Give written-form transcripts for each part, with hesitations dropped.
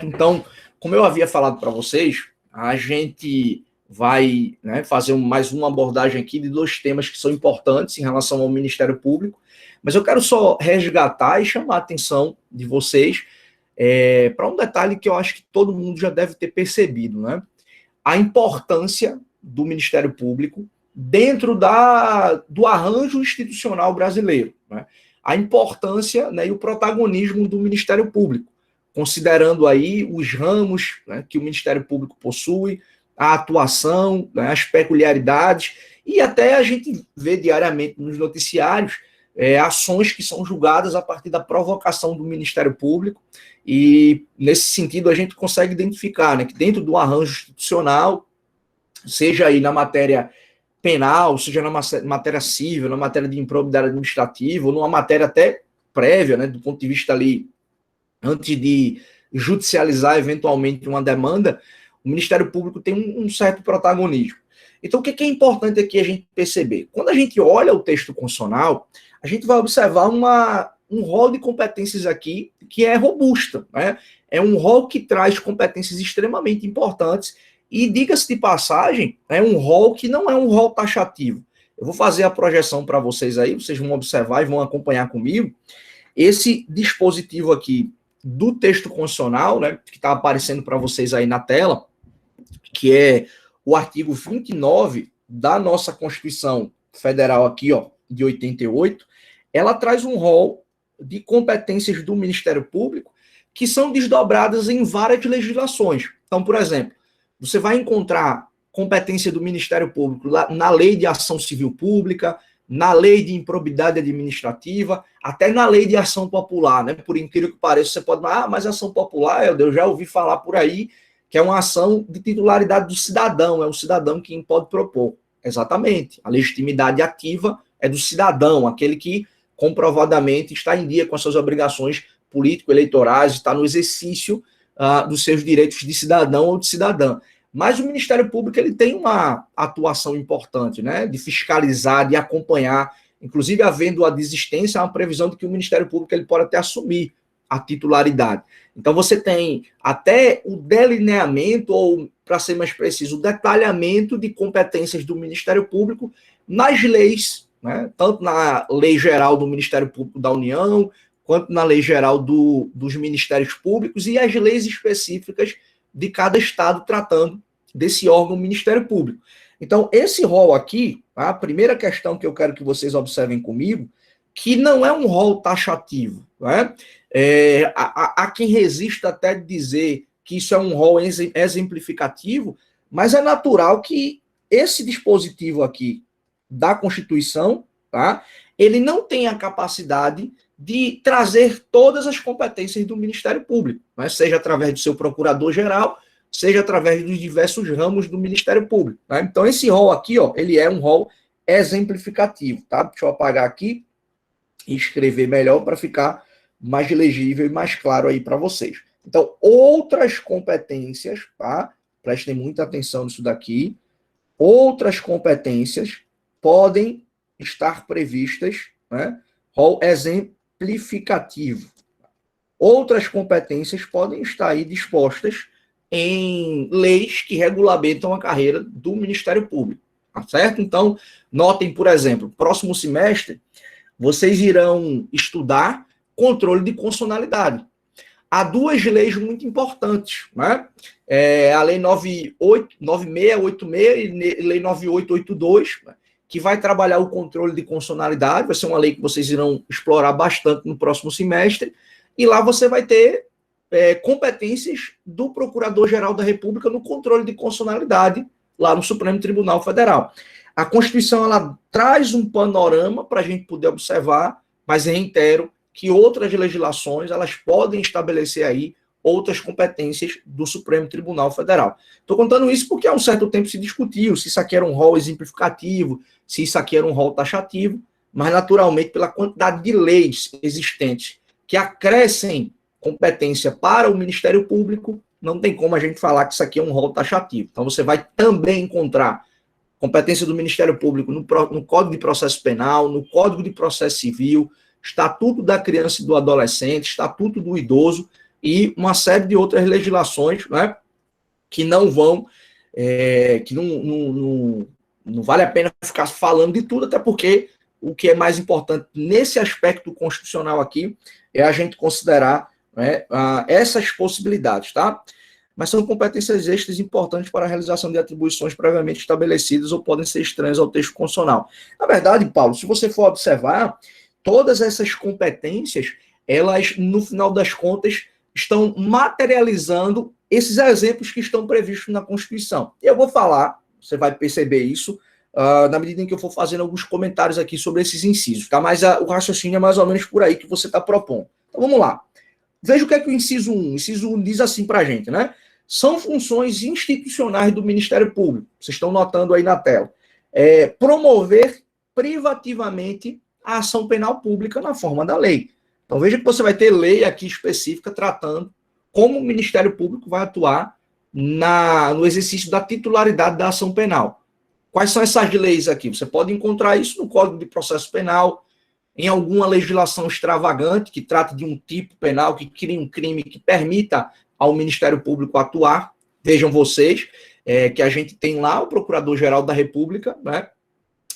Então, como eu havia falado para vocês, a gente vai, né, fazer mais uma abordagem aqui de dois temas que são importantes em relação ao Ministério Público, mas eu quero só resgatar e chamar a atenção de vocês para um detalhe que eu acho que todo mundo já deve ter percebido, né? A importância do Ministério Público dentro do arranjo institucional brasileiro, né? A importância, né, e o protagonismo do Ministério Público, considerando aí os ramos, né, que o Ministério Público possui, a atuação, né, as peculiaridades, e até a gente vê diariamente nos noticiários ações que são julgadas a partir da provocação do Ministério Público, e nesse sentido a gente consegue identificar, né, que dentro do arranjo institucional, seja aí na matéria penal, seja na matéria civil, na matéria de improbidade administrativa, ou numa matéria até prévia, né, do ponto de vista ali, antes de judicializar eventualmente uma demanda, o Ministério Público tem um certo protagonismo. Então, o que é importante aqui a gente perceber? Quando a gente olha o texto constitucional, a gente vai observar um rol de competências aqui que é robusta, né? É um rol que traz competências extremamente importantes e, diga-se de passagem, é um rol que não é um rol taxativo. Eu vou fazer a projeção para vocês aí, vocês vão observar e vão acompanhar comigo. Esse dispositivo aqui do texto constitucional, né, que está aparecendo para vocês aí na tela, que é o artigo 29 da nossa Constituição Federal aqui, ó, de 88, ela traz um rol de competências do Ministério Público que são desdobradas em várias legislações. Então, por exemplo, você vai encontrar competência do Ministério Público na Lei de Ação Civil Pública, na Lei de Improbidade Administrativa, até na Lei de Ação Popular, né? Por incrível que pareça, você pode falar, mas ação popular, eu já ouvi falar por aí, que é uma ação de titularidade do cidadão, é o cidadão quem pode propor. Exatamente. A legitimidade ativa é do cidadão, aquele que comprovadamente está em dia com as suas obrigações político-eleitorais, está no exercício dos seus direitos de cidadão ou de cidadã. Mas o Ministério Público ele tem uma atuação importante, né, de fiscalizar, de acompanhar, inclusive havendo a desistência, há uma previsão de que o Ministério Público ele pode até assumir a titularidade. Então você tem até o delineamento, ou, para ser mais preciso, o detalhamento de competências do Ministério Público nas leis, né, tanto na Lei Geral do Ministério Público da União, quanto na Lei Geral dos Ministérios Públicos e as leis específicas de cada estado tratando desse órgão Ministério Público. Então, esse rol aqui, a primeira questão que eu quero que vocês observem comigo, que não é um rol taxativo, né? Há quem resista até de dizer que isso é um rol exemplificativo, mas é natural que esse dispositivo aqui da Constituição, tá, ele não tem a capacidade de trazer todas as competências do Ministério Público, né? Seja através do seu procurador-geral, seja através dos diversos ramos do Ministério Público. Tá? Então, esse rol aqui, ó, ele é um rol exemplificativo. Tá? Deixa eu apagar aqui e escrever melhor para ficar mais legível e mais claro aí para vocês. Então, outras competências, tá? Prestem muita atenção nisso daqui. Outras competências podem estar previstas, né? Rol exemplificativo. Outras competências podem estar aí dispostas em leis que regulamentam a carreira do Ministério Público, tá certo? Então, notem, por exemplo, próximo semestre, vocês irão estudar controle de constitucionalidade. Há duas leis muito importantes, né? A Lei 9686 e Lei 9882, né? Que vai trabalhar o controle de constitucionalidade, vai ser uma lei que vocês irão explorar bastante no próximo semestre, e lá você vai ter competências do Procurador-Geral da República no controle de constitucionalidade, lá no Supremo Tribunal Federal. A Constituição, ela traz um panorama para a gente poder observar, mas reitero que outras legislações, elas podem estabelecer aí outras competências do Supremo Tribunal Federal. Estou contando isso porque há um certo tempo se discutiu se isso aqui era um rol exemplificativo, se isso aqui era um rol taxativo, mas naturalmente pela quantidade de leis existentes que acrescem competência para o Ministério Público, não tem como a gente falar que isso aqui é um rol taxativo. Então você vai também encontrar competência do Ministério Público no Código de Processo Penal, no Código de Processo Civil, Estatuto da Criança e do Adolescente, Estatuto do Idoso, e uma série de outras legislações, né, que não vão, que não vale a pena ficar falando de tudo, até porque o que é mais importante nesse aspecto constitucional aqui é a gente considerar, né, essas possibilidades, tá? Mas são competências extras importantes para a realização de atribuições previamente estabelecidas ou podem ser estranhas ao texto constitucional. Na verdade, Paulo, se você for observar, todas essas competências, elas, no final das contas, estão materializando esses exemplos que estão previstos na Constituição. E eu vou falar, você vai perceber isso, na medida em que eu for fazendo alguns comentários aqui sobre esses incisos, tá? Mas o raciocínio é mais ou menos por aí que você está propondo. Então vamos lá. Veja o que é que o inciso 1. O inciso 1 diz assim para a gente, né? São funções institucionais do Ministério Público. Vocês estão notando aí na tela. Promover privativamente a ação penal pública na forma da lei. Então veja que você vai ter lei aqui específica tratando como o Ministério Público vai atuar no exercício da titularidade da ação penal. Quais são essas leis aqui? Você pode encontrar isso no Código de Processo Penal, em alguma legislação extravagante que trata de um tipo penal, que cria um crime que permita ao Ministério Público atuar. Vejam vocês que a gente tem lá o Procurador-Geral da República, né,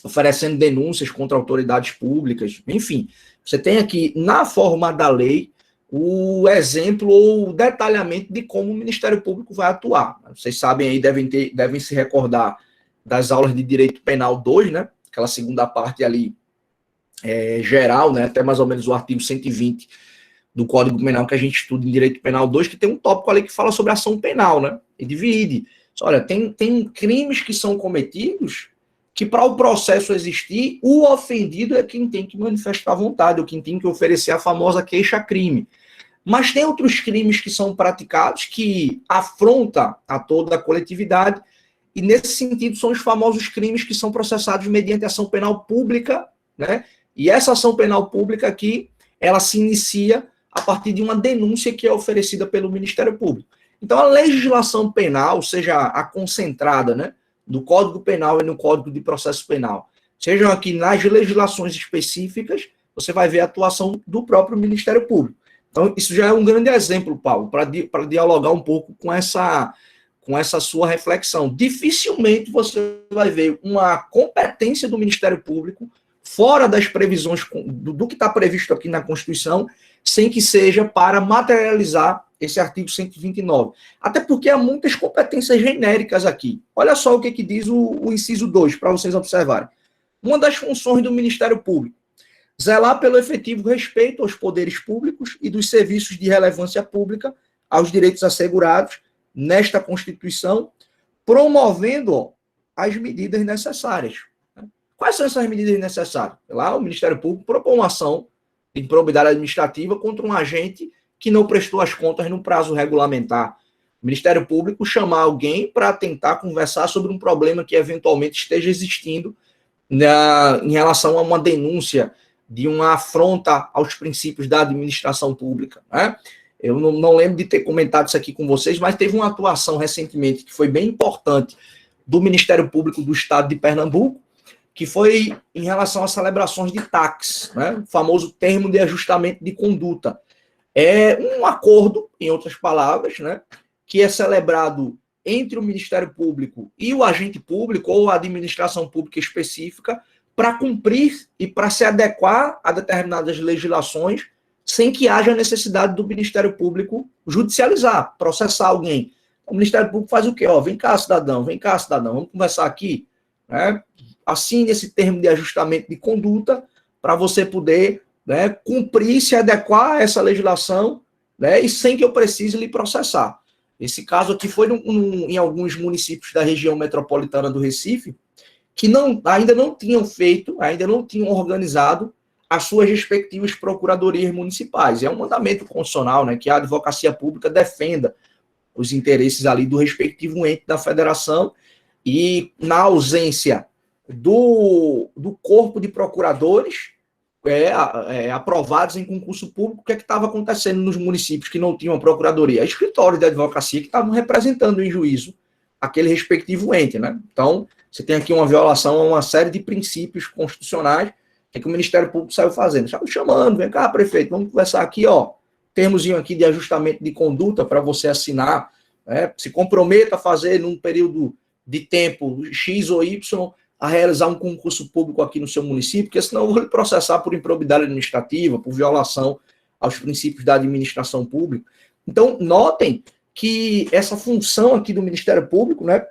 oferecendo denúncias contra autoridades públicas, enfim. Você tem aqui, na forma da lei, o exemplo ou o detalhamento de como o Ministério Público vai atuar. Vocês sabem aí, devem se recordar das aulas de Direito Penal 2, né? Aquela segunda parte ali geral, né? Até mais ou menos o artigo 120 do Código Penal que a gente estuda em Direito Penal 2, que tem um tópico ali que fala sobre ação penal, né? E divide. Olha, tem crimes que são cometidos que para o processo existir, o ofendido é quem tem que manifestar vontade, ou quem tem que oferecer a famosa queixa-crime. Mas tem outros crimes que são praticados que afrontam a toda a coletividade, e nesse sentido são os famosos crimes que são processados mediante ação penal pública, né? E essa ação penal pública aqui, ela se inicia a partir de uma denúncia que é oferecida pelo Ministério Público. Então a legislação penal, seja a concentrada, né, do Código Penal e no Código de Processo Penal, sejam aqui nas legislações específicas, você vai ver a atuação do próprio Ministério Público. Então, isso já é um grande exemplo, Paulo, para dialogar um pouco com essa sua reflexão. Dificilmente você vai ver uma competência do Ministério Público fora das previsões do que está previsto aqui na Constituição, sem que seja para materializar esse artigo 129. Até porque há muitas competências genéricas aqui. Olha só o que diz o inciso 2, para vocês observarem. Uma das funções do Ministério Público: zelar pelo efetivo respeito aos poderes públicos e dos serviços de relevância pública, aos direitos assegurados nesta Constituição, promovendo as medidas necessárias. Quais são essas medidas necessárias? Lá o Ministério Público propõe uma ação de improbidade administrativa contra um agente que não prestou as contas no prazo regulamentar. O Ministério Público chamar alguém para tentar conversar sobre um problema que eventualmente esteja existindo em relação a uma denúncia de uma afronta aos princípios da administração pública, né? Eu não lembro de ter comentado isso aqui com vocês, mas teve uma atuação recentemente que foi bem importante do Ministério Público do Estado de Pernambuco, que foi em relação às celebrações de TACs, né? O famoso termo de ajustamento de conduta. É um acordo, em outras palavras, né, que é celebrado entre o Ministério Público e o agente público ou a administração pública específica para cumprir e para se adequar a determinadas legislações sem que haja necessidade do Ministério Público judicializar, processar alguém. O Ministério Público faz o quê? Vem cá, cidadão, vamos conversar aqui, né? Assine esse termo de ajustamento de conduta para você poder, né, cumprir, se adequar a essa legislação, né, e sem que eu precise lhe processar. Esse caso aqui foi em alguns municípios da região metropolitana do Recife, que ainda não tinham organizado as suas respectivas procuradorias municipais. É um mandamento constitucional, né, que a advocacia pública defenda os interesses ali do respectivo ente da federação, e na ausência do corpo de procuradores aprovados em concurso público, o que estava acontecendo nos municípios que não tinham procuradoria? Escritórios de advocacia que estavam representando em juízo aquele respectivo ente, né? Então, você tem aqui uma violação a uma série de princípios constitucionais que o Ministério Público saiu fazendo. Saiu chamando, vem cá, prefeito, vamos conversar aqui, termozinho aqui de ajustamento de conduta para você assinar, né? Se comprometa a fazer num período de tempo X ou Y a realizar um concurso público aqui no seu município, porque senão eu vou lhe processar por improbidade administrativa, por violação aos princípios da administração pública. Então, notem que essa função aqui do Ministério Público, né,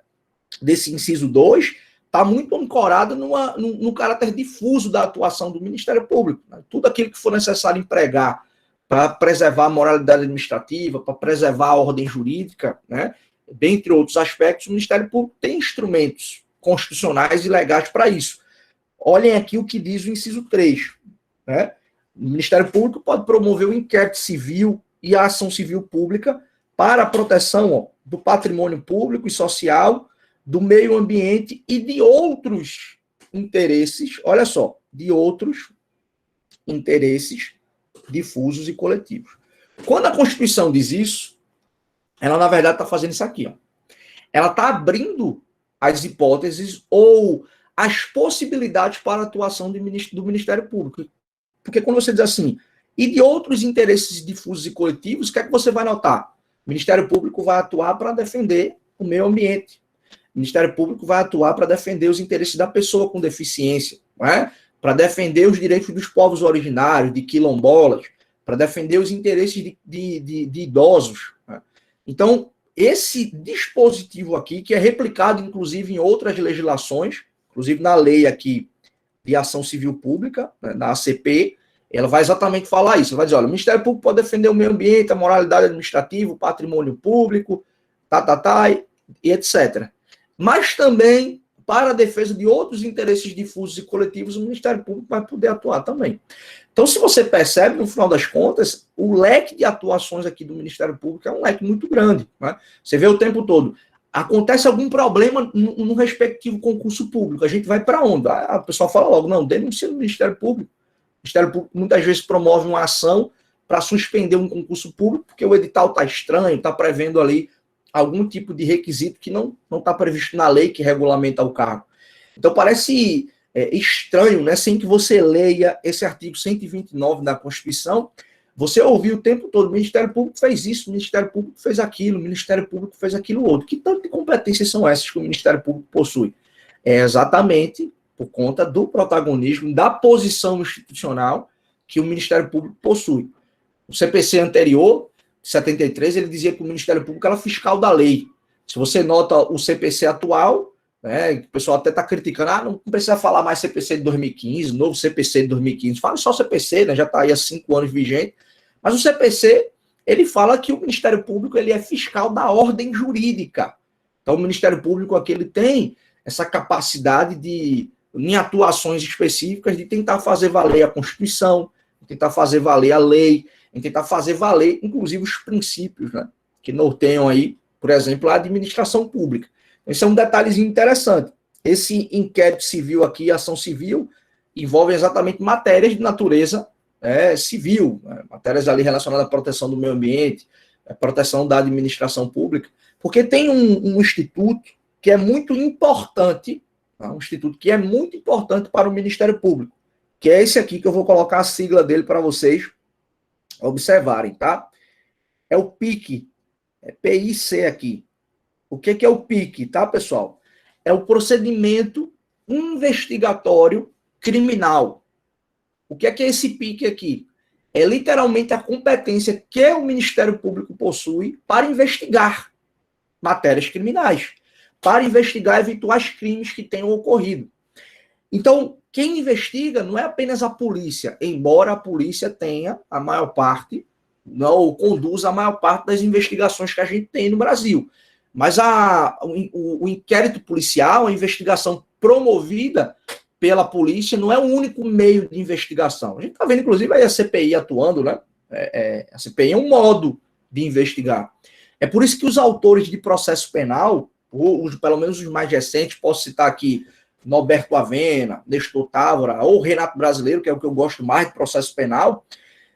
desse inciso 2, está muito ancorada no caráter difuso da atuação do Ministério Público. Né? Tudo aquilo que for necessário empregar para preservar a moralidade administrativa, para preservar a ordem jurídica, né, dentre outros aspectos, o Ministério Público tem instrumentos constitucionais e legais para isso. Olhem aqui o que diz o inciso 3. Né? O Ministério Público pode promover o inquérito civil e a ação civil pública para a proteção do patrimônio público e social, do meio ambiente e de outros interesses, olha só, de outros interesses difusos e coletivos. Quando a Constituição diz isso, ela, na verdade, está fazendo isso aqui. Ó. Ela está abrindo as hipóteses ou as possibilidades para a atuação do Ministério Público. Porque quando você diz assim, e de outros interesses difusos e coletivos, o que é que você vai notar? O Ministério Público vai atuar para defender o meio ambiente. O Ministério Público vai atuar para defender os interesses da pessoa com deficiência, não é? Para defender os direitos dos povos originários, de quilombolas, para defender os interesses de idosos. Né? Então, esse dispositivo aqui, que é replicado, inclusive, em outras legislações, inclusive na lei aqui de ação civil pública, né, na ACP, ela vai exatamente falar isso. Ela vai dizer, olha, o Ministério Público pode defender o meio ambiente, a moralidade administrativa, o patrimônio público, e etc. Mas também, para a defesa de outros interesses difusos e coletivos, o Ministério Público vai poder atuar também. Então, se você percebe, no final das contas, o leque de atuações aqui do Ministério Público é um leque muito grande. Né? Você vê o tempo todo. Acontece algum problema no respectivo concurso público, a gente vai para onde? A pessoa fala logo, não, denuncia no Ministério Público. O Ministério Público muitas vezes promove uma ação para suspender um concurso público, porque o edital está estranho, está prevendo ali algum tipo de requisito que não está previsto na lei que regulamenta o cargo. Então, parece estranho, né, sem que você leia esse artigo 129 da Constituição, você ouviu o tempo todo, o Ministério Público fez isso, o Ministério Público fez aquilo, o Ministério Público fez aquilo outro. Que tanto de competências são essas que o Ministério Público possui? É exatamente por conta do protagonismo, da posição institucional que o Ministério Público possui. O CPC anterior, 73, ele dizia que o Ministério Público era fiscal da lei. Se você nota o CPC atual, né, o pessoal até está criticando, não precisa falar mais CPC de 2015, novo CPC de 2015, fala só CPC, né, já está aí há 5 anos vigente, mas o CPC, ele fala que o Ministério Público ele é fiscal da ordem jurídica. Então o Ministério Público aqui ele tem essa capacidade de, em atuações específicas, de tentar fazer valer a Constituição, de tentar fazer valer a lei, em tentar fazer valer, inclusive, os princípios, né, que norteiam aí, por exemplo, a administração pública. Esse é um detalhezinho interessante. Esse inquérito civil aqui, ação civil, envolve exatamente matérias de natureza civil, né, matérias ali relacionadas à proteção do meio ambiente, à proteção da administração pública, porque tem um instituto que é muito importante, tá, um instituto que é muito importante para o Ministério Público, que é esse aqui, que eu vou colocar a sigla dele para vocês observarem, tá? É o PIC, é PIC aqui. O que é o PIC, tá, pessoal? É o procedimento investigatório criminal. O que é esse PIC aqui? É literalmente a competência que o Ministério Público possui para investigar matérias criminais, para investigar eventuais crimes que tenham ocorrido. Então, quem investiga não é apenas a polícia, embora a polícia tenha a maior parte, ou conduza a maior parte das investigações que a gente tem no Brasil. Mas o inquérito policial, a investigação promovida pela polícia, não é o único meio de investigação. A gente está vendo, inclusive, aí a CPI atuando, né? A CPI é um modo de investigar. É por isso que os autores de processo penal, pelo menos os mais recentes, posso citar aqui Norberto Avena, Nestor Távora, ou Renato Brasileiro, que é o que eu gosto mais de processo penal,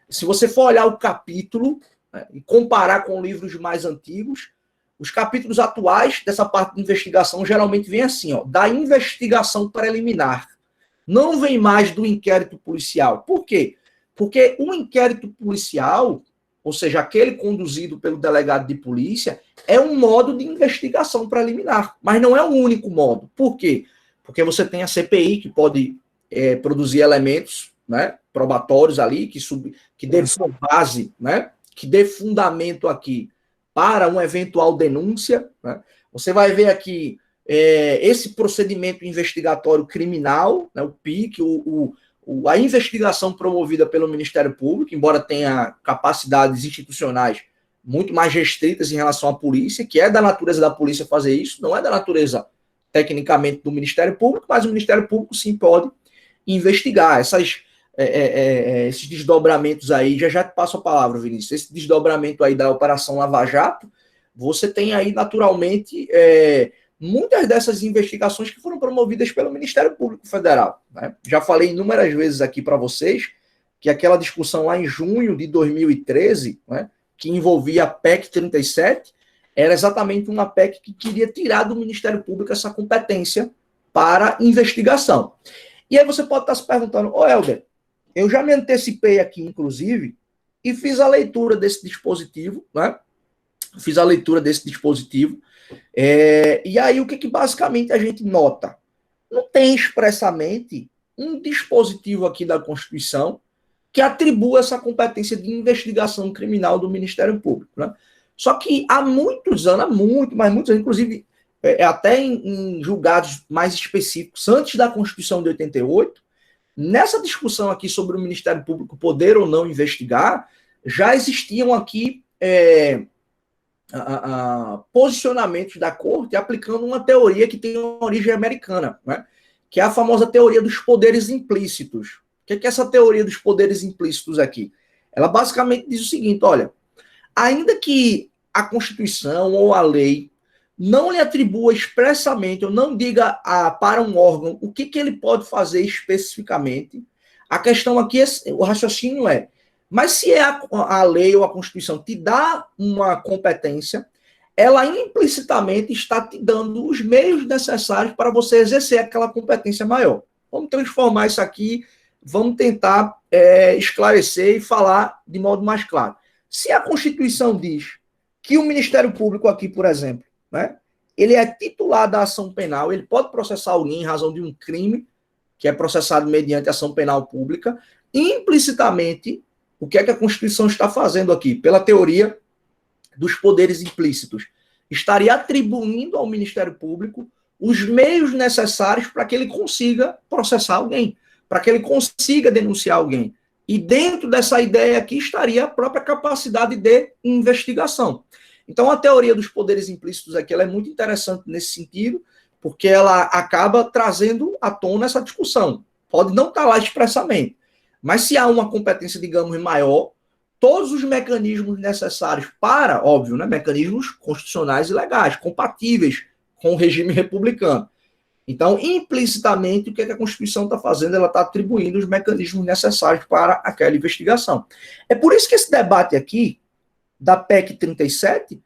se você for olhar o capítulo, né, e comparar com livros mais antigos, os capítulos atuais dessa parte de investigação geralmente vem assim, ó, da investigação preliminar. Não vem mais do inquérito policial. Por quê? Porque o inquérito policial, ou seja, aquele conduzido pelo delegado de polícia, é um modo de investigação preliminar, mas não é o único modo. Por quê? Porque você tem a CPI, que pode produzir elementos, né, probatórios ali, que dê base, né, que dê fundamento aqui para uma eventual denúncia. Né? Você vai ver aqui esse procedimento investigatório criminal, né, o PIC, a investigação promovida pelo Ministério Público, embora tenha capacidades institucionais muito mais restritas em relação à polícia, que é da natureza da polícia fazer isso, não é da natureza, tecnicamente, do Ministério Público, mas o Ministério Público sim pode investigar esses desdobramentos aí. Já te passo a palavra, Vinícius. Esse desdobramento aí da Operação Lava Jato, você tem aí, naturalmente, muitas dessas investigações que foram promovidas pelo Ministério Público Federal. Né? Já falei inúmeras vezes aqui para vocês que aquela discussão lá em junho de 2013, né, que envolvia a PEC 37, era exatamente uma PEC que queria tirar do Ministério Público essa competência para investigação. E aí você pode estar se perguntando, Helder, eu já me antecipei aqui, inclusive, e fiz a leitura desse dispositivo, né? Fiz a leitura desse dispositivo. E aí, o que basicamente a gente nota? Não tem expressamente um dispositivo aqui da Constituição que atribua essa competência de investigação criminal do Ministério Público. Né? Só que há muitos anos, mas muitos anos, inclusive, até em julgados mais específicos, antes da Constituição de 88, nessa discussão aqui sobre o Ministério Público poder ou não investigar, já existiam aqui posicionamentos da corte aplicando uma teoria que tem uma origem americana, né? Que é a famosa teoria dos poderes implícitos. O que é essa teoria dos poderes implícitos aqui? Ela basicamente diz o seguinte, olha, ainda que a Constituição ou a lei não lhe atribua expressamente, ou não diga para um órgão o que ele pode fazer especificamente, a questão aqui, o raciocínio mas se a lei ou a Constituição te dá uma competência, ela implicitamente está te dando os meios necessários para você exercer aquela competência maior. Vamos transformar isso aqui, vamos tentar esclarecer e falar de modo mais claro. Se a Constituição diz que o Ministério Público aqui, por exemplo, né, ele é titular da ação penal, ele pode processar alguém em razão de um crime que é processado mediante ação penal pública, implicitamente, o que é que a Constituição está fazendo aqui? Pela teoria dos poderes implícitos, estaria atribuindo ao Ministério Público os meios necessários para que ele consiga processar alguém, para que ele consiga denunciar alguém. E dentro dessa ideia aqui estaria a própria capacidade de investigação. Então, a teoria dos poderes implícitos aqui ela é muito interessante nesse sentido, porque ela acaba trazendo à tona essa discussão. Pode não estar lá expressamente, mas se há uma competência, digamos, maior, todos os mecanismos necessários para, óbvio, né, mecanismos constitucionais e legais, compatíveis com o regime republicano. Então, implicitamente, o que a Constituição está fazendo? Ela está atribuindo os mecanismos necessários para aquela investigação. É por isso que esse debate aqui, da PEC 37,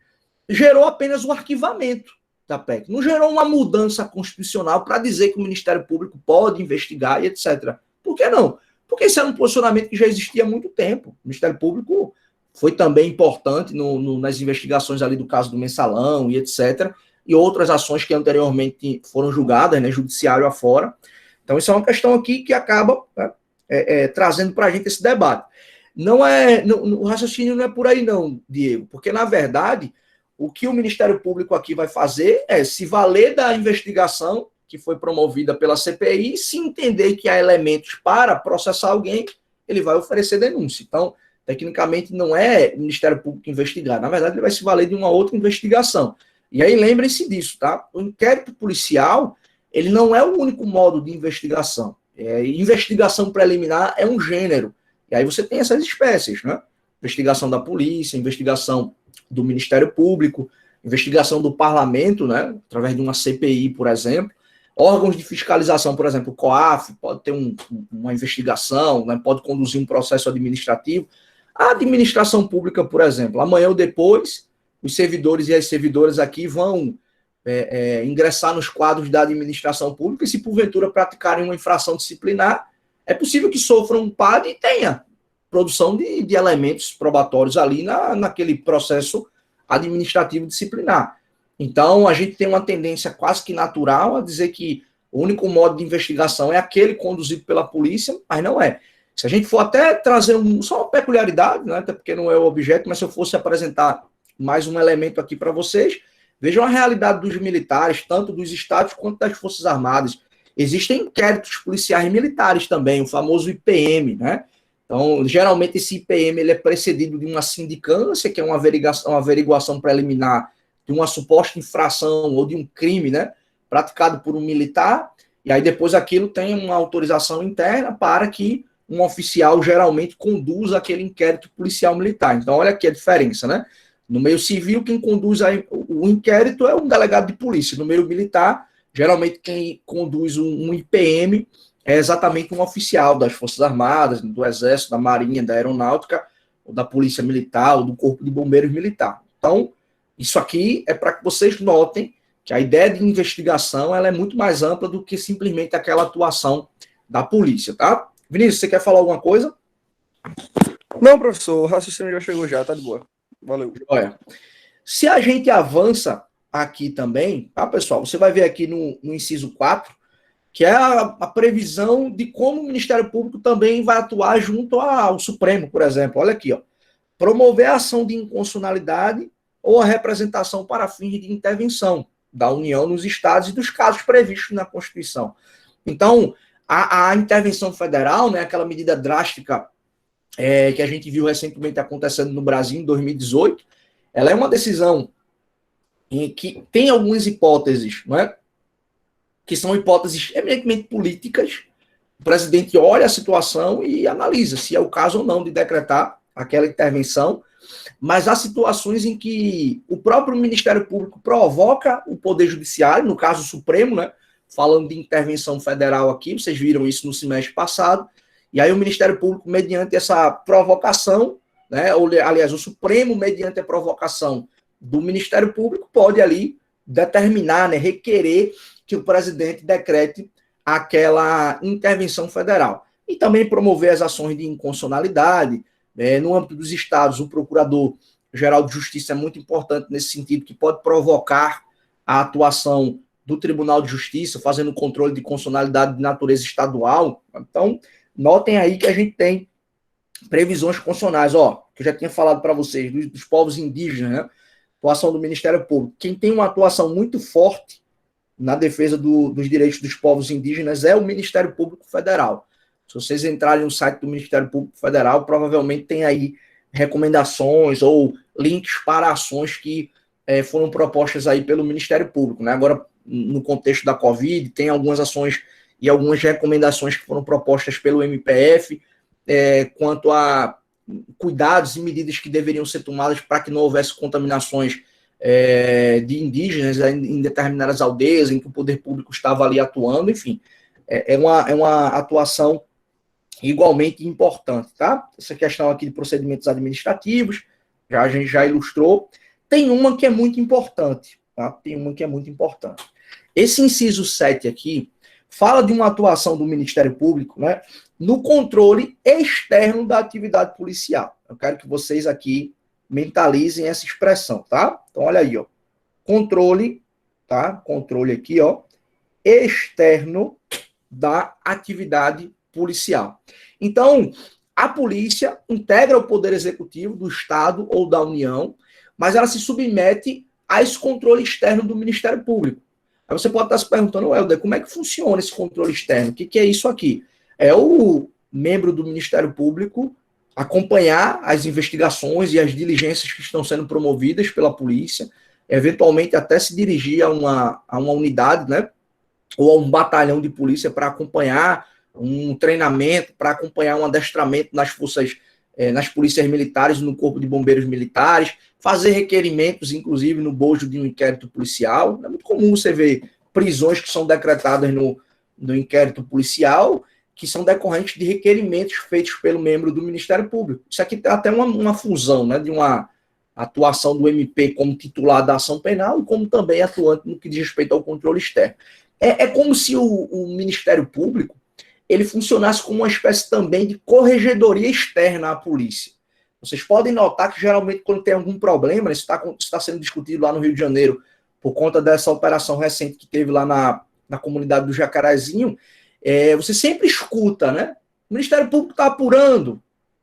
gerou apenas o arquivamento da PEC. Não gerou uma mudança constitucional para dizer que o Ministério Público pode investigar e etc. Por que não? Porque esse era um posicionamento que já existia há muito tempo. O Ministério Público foi também importante nas investigações ali do caso do Mensalão e etc., e outras ações que anteriormente foram julgadas, né, judiciário afora. Então, isso é uma questão aqui que acaba trazendo para a gente esse debate. O raciocínio não é por aí não, Diego, porque, na verdade, o que o Ministério Público aqui vai fazer é se valer da investigação que foi promovida pela CPI, se entender que há elementos para processar alguém, ele vai oferecer denúncia. Então, tecnicamente, não é o Ministério Público investigar. Na verdade, ele vai se valer de uma outra investigação. E aí, lembrem-se disso, tá? O inquérito policial, ele não é o único modo de investigação. Investigação preliminar é um gênero. E aí você tem essas espécies, né? Investigação da polícia, investigação do Ministério Público, investigação do parlamento, né? Através de uma CPI, por exemplo. Órgãos de fiscalização, por exemplo, o COAF, pode ter uma investigação, né? Pode conduzir um processo administrativo. A administração pública, por exemplo, amanhã ou depois, os servidores e as servidoras aqui vão ingressar nos quadros da administração pública e, se porventura praticarem uma infração disciplinar, é possível que sofram um PAD e tenha produção de elementos probatórios ali naquele processo administrativo disciplinar. Então, a gente tem uma tendência quase que natural a dizer que o único modo de investigação é aquele conduzido pela polícia, mas não é. Se a gente for até trazer só uma peculiaridade, né, até porque não é o objeto, mas se eu fosse apresentar mais um elemento aqui para vocês, vejam a realidade dos militares, tanto dos estados quanto das Forças Armadas. Existem inquéritos policiais militares também, o famoso IPM, né? Então, geralmente esse IPM ele é precedido de uma sindicância, que é uma averiguação preliminar de uma suposta infração ou de um crime, né, praticado por um militar, e aí depois aquilo tem uma autorização interna para que um oficial geralmente conduza aquele inquérito policial militar. Então, olha aqui a diferença, né? No meio civil, quem conduz o inquérito é um delegado de polícia. No meio militar, geralmente quem conduz um IPM é exatamente um oficial das Forças Armadas, do Exército, da Marinha, da Aeronáutica, ou da Polícia Militar, ou do Corpo de Bombeiros Militar. Então, isso aqui é para que vocês notem que a ideia de investigação ela é muito mais ampla do que simplesmente aquela atuação da polícia, tá? Vinícius, você quer falar alguma coisa? Não, professor, o raciocínio já chegou já, tá de boa. Valeu. Olha, se a gente avança aqui também, tá, pessoal? Você vai ver aqui no inciso 4, que é a previsão de como o Ministério Público também vai atuar junto ao Supremo, por exemplo. Olha aqui, ó. Promover a ação de inconstitucionalidade ou a representação para fins de intervenção da União nos estados e dos casos previstos na Constituição. Então, a intervenção federal, né, aquela medida drástica que a gente viu recentemente acontecendo no Brasil em 2018, ela é uma decisão em que tem algumas hipóteses, não é? Que são hipóteses eminentemente políticas. O presidente olha a situação e analisa se é o caso ou não de decretar aquela intervenção, mas há situações em que o próprio Ministério Público provoca o Poder Judiciário, no caso o Supremo, né? Falando de intervenção federal aqui, vocês viram isso no semestre passado, e aí o Ministério Público, mediante essa provocação, né? Ou, aliás, o Supremo, mediante a provocação do Ministério Público, pode ali determinar, né? Requerer que o presidente decrete aquela intervenção federal. E também promover as ações de inconstitucionalidade. No âmbito dos estados, o Procurador-Geral de Justiça é muito importante nesse sentido, que pode provocar a atuação do Tribunal de Justiça, fazendo controle de constitucionalidade de natureza estadual. Então, notem aí que a gente tem previsões constitucionais, ó, que eu já tinha falado para vocês, dos povos indígenas, né? Atuação do Ministério Público. Quem tem uma atuação muito forte na defesa dos direitos dos povos indígenas é o Ministério Público Federal. Se vocês entrarem no site do Ministério Público Federal, provavelmente tem aí recomendações ou links para ações que foram propostas aí pelo Ministério Público, né? Agora, no contexto da Covid, tem algumas ações e algumas recomendações que foram propostas pelo MPF quanto a cuidados e medidas que deveriam ser tomadas para que não houvesse contaminações de indígenas em determinadas aldeias em que o poder público estava ali atuando, enfim. É uma atuação igualmente importante, tá? Essa questão aqui de procedimentos administrativos, a gente já ilustrou. Tem uma que é muito importante, tá? Tem uma que é muito importante. Esse inciso 7 aqui fala de uma atuação do Ministério Público, né, no controle externo da atividade policial. Eu quero que vocês aqui mentalizem essa expressão, tá? Então, olha aí, ó. Controle, tá? Controle aqui, ó, externo da atividade policial. Então, a polícia integra o poder executivo do Estado ou da União, mas ela se submete a esse controle externo do Ministério Público. Aí você pode estar se perguntando, Helder, como é que funciona esse controle externo? O que é isso aqui? É o membro do Ministério Público acompanhar as investigações e as diligências que estão sendo promovidas pela polícia, eventualmente até se dirigir a uma unidade, né, ou a um batalhão de polícia para acompanhar um treinamento, para acompanhar um adestramento nas forças, nas polícias militares, no corpo de bombeiros militares, fazer requerimentos, inclusive no bojo de um inquérito policial. É muito comum você ver prisões que são decretadas no inquérito policial, que são decorrentes de requerimentos feitos pelo membro do Ministério Público. Isso aqui tem até uma fusão, né, de uma atuação do MP como titular da ação penal e como também atuante no que diz respeito ao controle externo. É como se o Ministério Público ele funcionasse como uma espécie também de corregedoria externa à polícia. Vocês podem notar que, geralmente, quando tem algum problema, isso está sendo discutido lá no Rio de Janeiro, por conta dessa operação recente que teve lá na comunidade do Jacarezinho, você sempre escuta, né? O Ministério Público está apurando,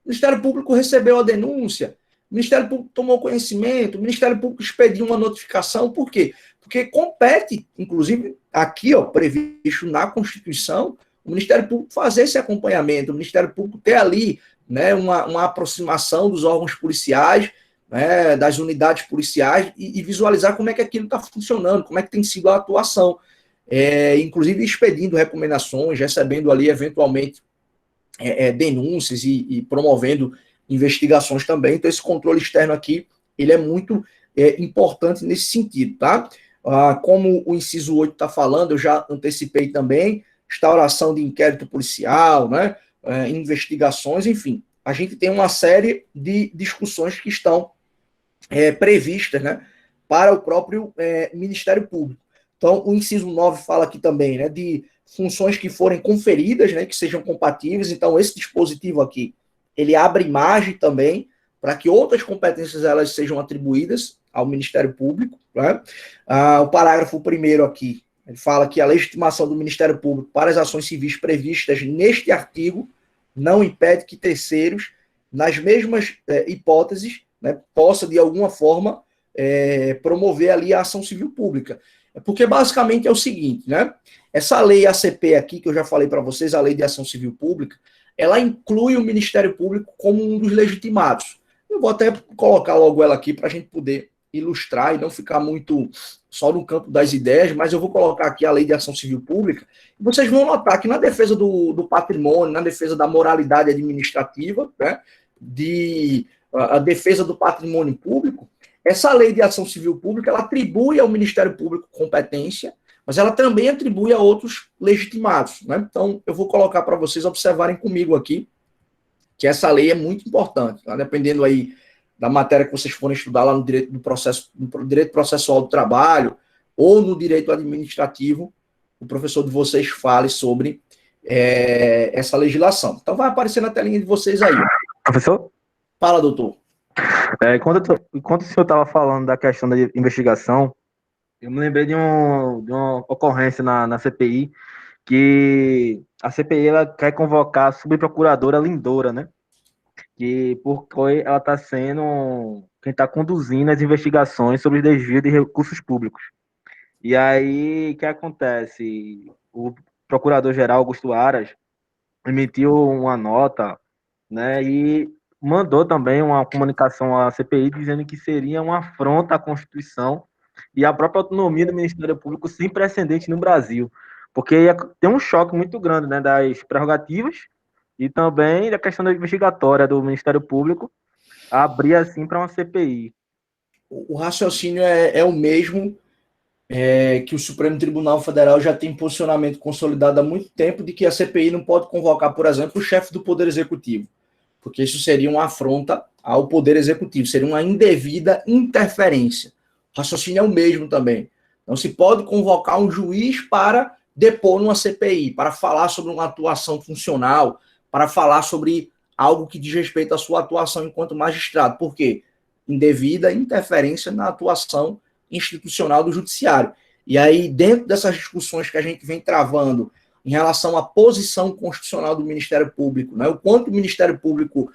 o Ministério Público recebeu a denúncia, o Ministério Público tomou conhecimento, o Ministério Público expediu uma notificação. Por quê? Porque compete, inclusive, aqui, previsto na Constituição, o Ministério Público fazer esse acompanhamento, o Ministério Público ter ali, né, uma aproximação dos órgãos policiais, né, das unidades policiais, e visualizar como é que aquilo está funcionando, como é que tem sido a atuação. Inclusive expedindo recomendações, recebendo ali, eventualmente, denúncias e promovendo investigações também. Então, esse controle externo aqui, ele é muito importante nesse sentido, tá? Como o inciso 8 está falando, eu já antecipei também, instauração de inquérito policial, né? Investigações, enfim. A gente tem uma série de discussões que estão previstas, né, para o próprio Ministério Público. Então, o inciso 9 fala aqui também, né, de funções que forem conferidas, né, que sejam compatíveis. Então, esse dispositivo aqui, ele abre margem também para que outras competências elas sejam atribuídas ao Ministério Público, né? O parágrafo 1º aqui, ele fala que a legitimação do Ministério Público para as ações civis previstas neste artigo não impede que terceiros, nas mesmas hipóteses, né, possa, de alguma forma, promover ali a ação civil pública. Porque, basicamente, é o seguinte, né? Essa lei ACP aqui, que eu já falei para vocês, a Lei de Ação Civil Pública, ela inclui o Ministério Público como um dos legitimados. Eu vou até colocar logo ela aqui para a gente poder ilustrar e não ficar muito só no campo das ideias, mas eu vou colocar aqui a Lei de Ação Civil Pública, e vocês vão notar que na defesa do patrimônio, na defesa da moralidade administrativa, né, a defesa do patrimônio público, essa Lei de Ação Civil Pública, ela atribui ao Ministério Público competência, mas ela também atribui a outros legitimados, né? Então, eu vou colocar para vocês observarem comigo aqui que essa lei é muito importante, tá? Dependendo aí da matéria que vocês forem estudar lá no direito do processo, no direito processual do trabalho ou no direito administrativo, o professor de vocês fale sobre essa legislação. Então, vai aparecer na telinha de vocês aí. Professor? Fala, doutor. Enquanto o senhor estava falando da questão da investigação, eu me lembrei de uma ocorrência na CPI, que a CPI ela quer convocar a subprocuradora Lindora, né? Porque ela está sendo quem está conduzindo as investigações sobre o desvio de recursos públicos. E aí, o que acontece? O procurador-geral Augusto Aras emitiu uma nota, né, e mandou também uma comunicação à CPI dizendo que seria uma afronta à Constituição e à própria autonomia do Ministério Público sem precedente no Brasil, porque ia ter um choque muito grande, né, das prerrogativas e também da questão da investigatória do Ministério Público abrir assim para uma CPI. O raciocínio é o mesmo que o Supremo Tribunal Federal já tem posicionamento consolidado há muito tempo de que a CPI não pode convocar, por exemplo, o chefe do Poder Executivo, porque isso seria uma afronta ao Poder Executivo, seria uma indevida interferência. O raciocínio é o mesmo também. Não se pode convocar um juiz para depor numa CPI, para falar sobre uma atuação funcional, para falar sobre algo que diz respeito à sua atuação enquanto magistrado. Por quê? Indevida interferência na atuação institucional do judiciário. E aí, dentro dessas discussões que a gente vem travando em relação à posição constitucional do Ministério Público, né, o quanto o Ministério Público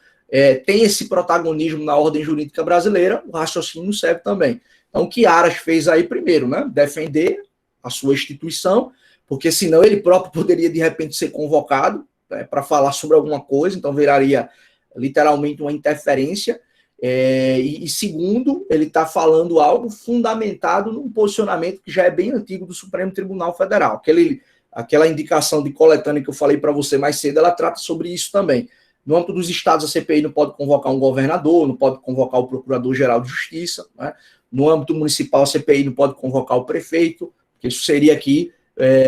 tem esse protagonismo na ordem jurídica brasileira, o raciocínio serve também. Então, o que Aras fez aí primeiro, né, defender a sua instituição, porque senão ele próprio poderia, de repente, ser convocado para falar sobre alguma coisa, então viraria literalmente uma interferência. E segundo, ele está falando algo fundamentado num posicionamento que já é bem antigo do Supremo Tribunal Federal. Aquela indicação de coletânea que eu falei para você mais cedo, ela trata sobre isso também. No âmbito dos estados, a CPI não pode convocar um governador, não pode convocar o Procurador-Geral de Justiça, né? No âmbito municipal, a CPI não pode convocar o prefeito, porque isso seria aqui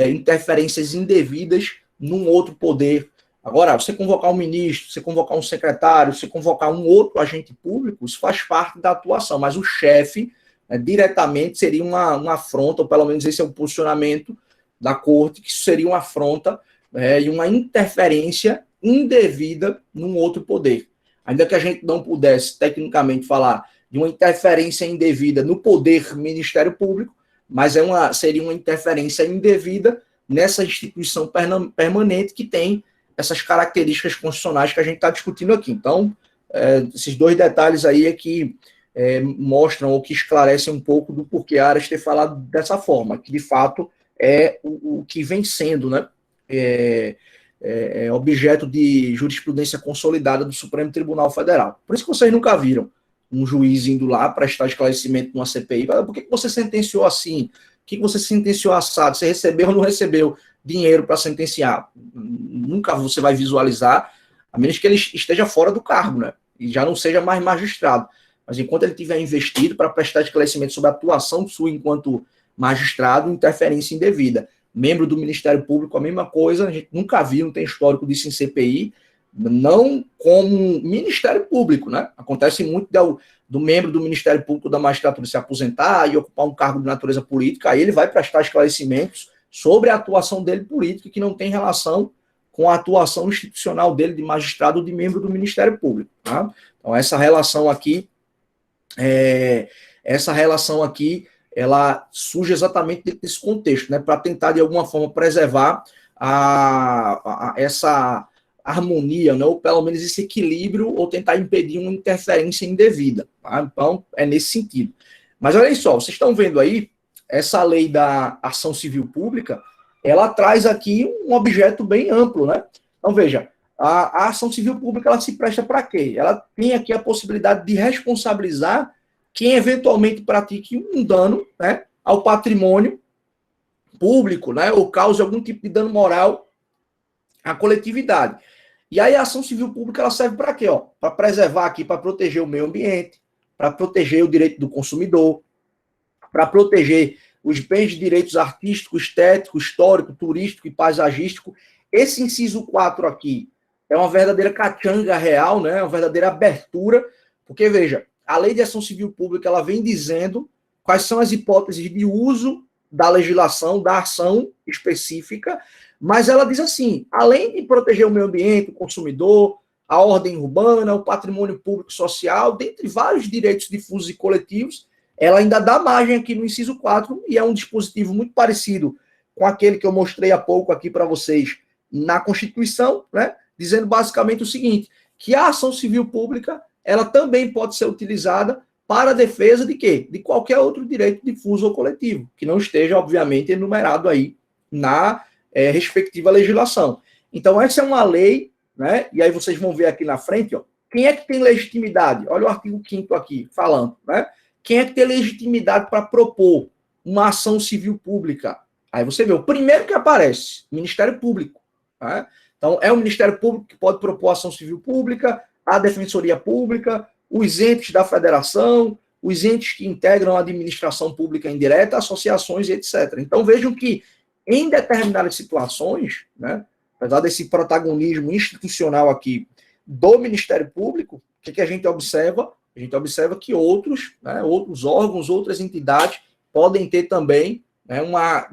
interferências indevidas num outro poder. Agora, você convocar um ministro, você convocar um secretário, você convocar um outro agente público, isso faz parte da atuação, mas o chefe, diretamente, seria uma afronta, ou pelo menos esse é o posicionamento da corte, que isso seria uma afronta, e uma interferência indevida num outro poder. Ainda que a gente não pudesse, tecnicamente, falar de uma interferência indevida no poder Ministério Público, mas seria uma interferência indevida nessa instituição permanente que tem essas características constitucionais que a gente está discutindo aqui. Então, esses dois detalhes aí é que mostram ou que esclarecem um pouco do porquê a Aras ter falado dessa forma, que de fato é o que vem sendo, né, objeto de jurisprudência consolidada do Supremo Tribunal Federal. Por isso que vocês nunca viram um juiz indo lá prestar esclarecimento numa CPI. Por que você sentenciou assim? Por que você sentenciou assado? Você recebeu ou não recebeu dinheiro para sentenciar? Nunca você vai visualizar, a menos que ele esteja fora do cargo, né? E já não seja mais magistrado. Mas enquanto ele tiver investido para prestar esclarecimento sobre a atuação sua enquanto magistrado, interferência indevida. Membro do Ministério Público, a mesma coisa, a gente nunca viu, não tem histórico disso em CPI, não como Ministério Público, né? Acontece muito do membro do Ministério Público da magistratura se aposentar e ocupar um cargo de natureza política, aí ele vai prestar esclarecimentos sobre a atuação dele política, que não tem relação com a atuação institucional dele de magistrado ou de membro do Ministério Público. Tá? Então, essa relação aqui, ela surge exatamente dentro desse contexto, né, para tentar, de alguma forma, preservar essa harmonia, né, ou pelo menos esse equilíbrio, ou tentar impedir uma interferência indevida. Tá? Então, é nesse sentido. Mas olha só, vocês estão vendo aí, essa lei da ação civil pública, ela traz aqui um objeto bem amplo, né? Então, veja, a ação civil pública, ela se presta para quê? Ela tem aqui a possibilidade de responsabilizar quem eventualmente pratique um dano, né, ao patrimônio público, né, ou cause algum tipo de dano moral à coletividade. E aí a ação civil pública, ela serve para quê? Para preservar aqui, para proteger o meio ambiente, para proteger o direito do consumidor, para proteger os bens de direitos artístico, estético, histórico, turístico e paisagístico. Esse inciso 4 aqui é uma verdadeira cachanga real, né, uma verdadeira abertura, porque, veja, a lei de ação civil pública, ela vem dizendo quais são as hipóteses de uso da legislação, da ação específica, mas ela diz assim, além de proteger o meio ambiente, o consumidor, a ordem urbana, o patrimônio público social, dentre vários direitos difusos e coletivos, ela ainda dá margem aqui no inciso 4, e é um dispositivo muito parecido com aquele que eu mostrei há pouco aqui para vocês na Constituição, né, dizendo basicamente o seguinte, que a ação civil pública, ela também pode ser utilizada para a defesa de quê? De qualquer outro direito difuso ou coletivo, que não esteja, obviamente, enumerado aí na respectiva legislação. Então, essa é uma lei, né? E aí vocês vão ver aqui na frente, ó, quem é que tem legitimidade? Olha o artigo 5º aqui, falando, né? Quem é que tem legitimidade para propor uma ação civil pública? Aí você vê, o primeiro que aparece, Ministério Público. Né? Então, é o Ministério Público que pode propor ação civil pública, a Defensoria Pública, os entes da federação, os entes que integram a administração pública indireta, associações e etc. Então, vejam que, em determinadas situações, né, apesar desse protagonismo institucional aqui do Ministério Público, o que a gente observa? A gente observa que outros órgãos, outras entidades podem ter também, né, uma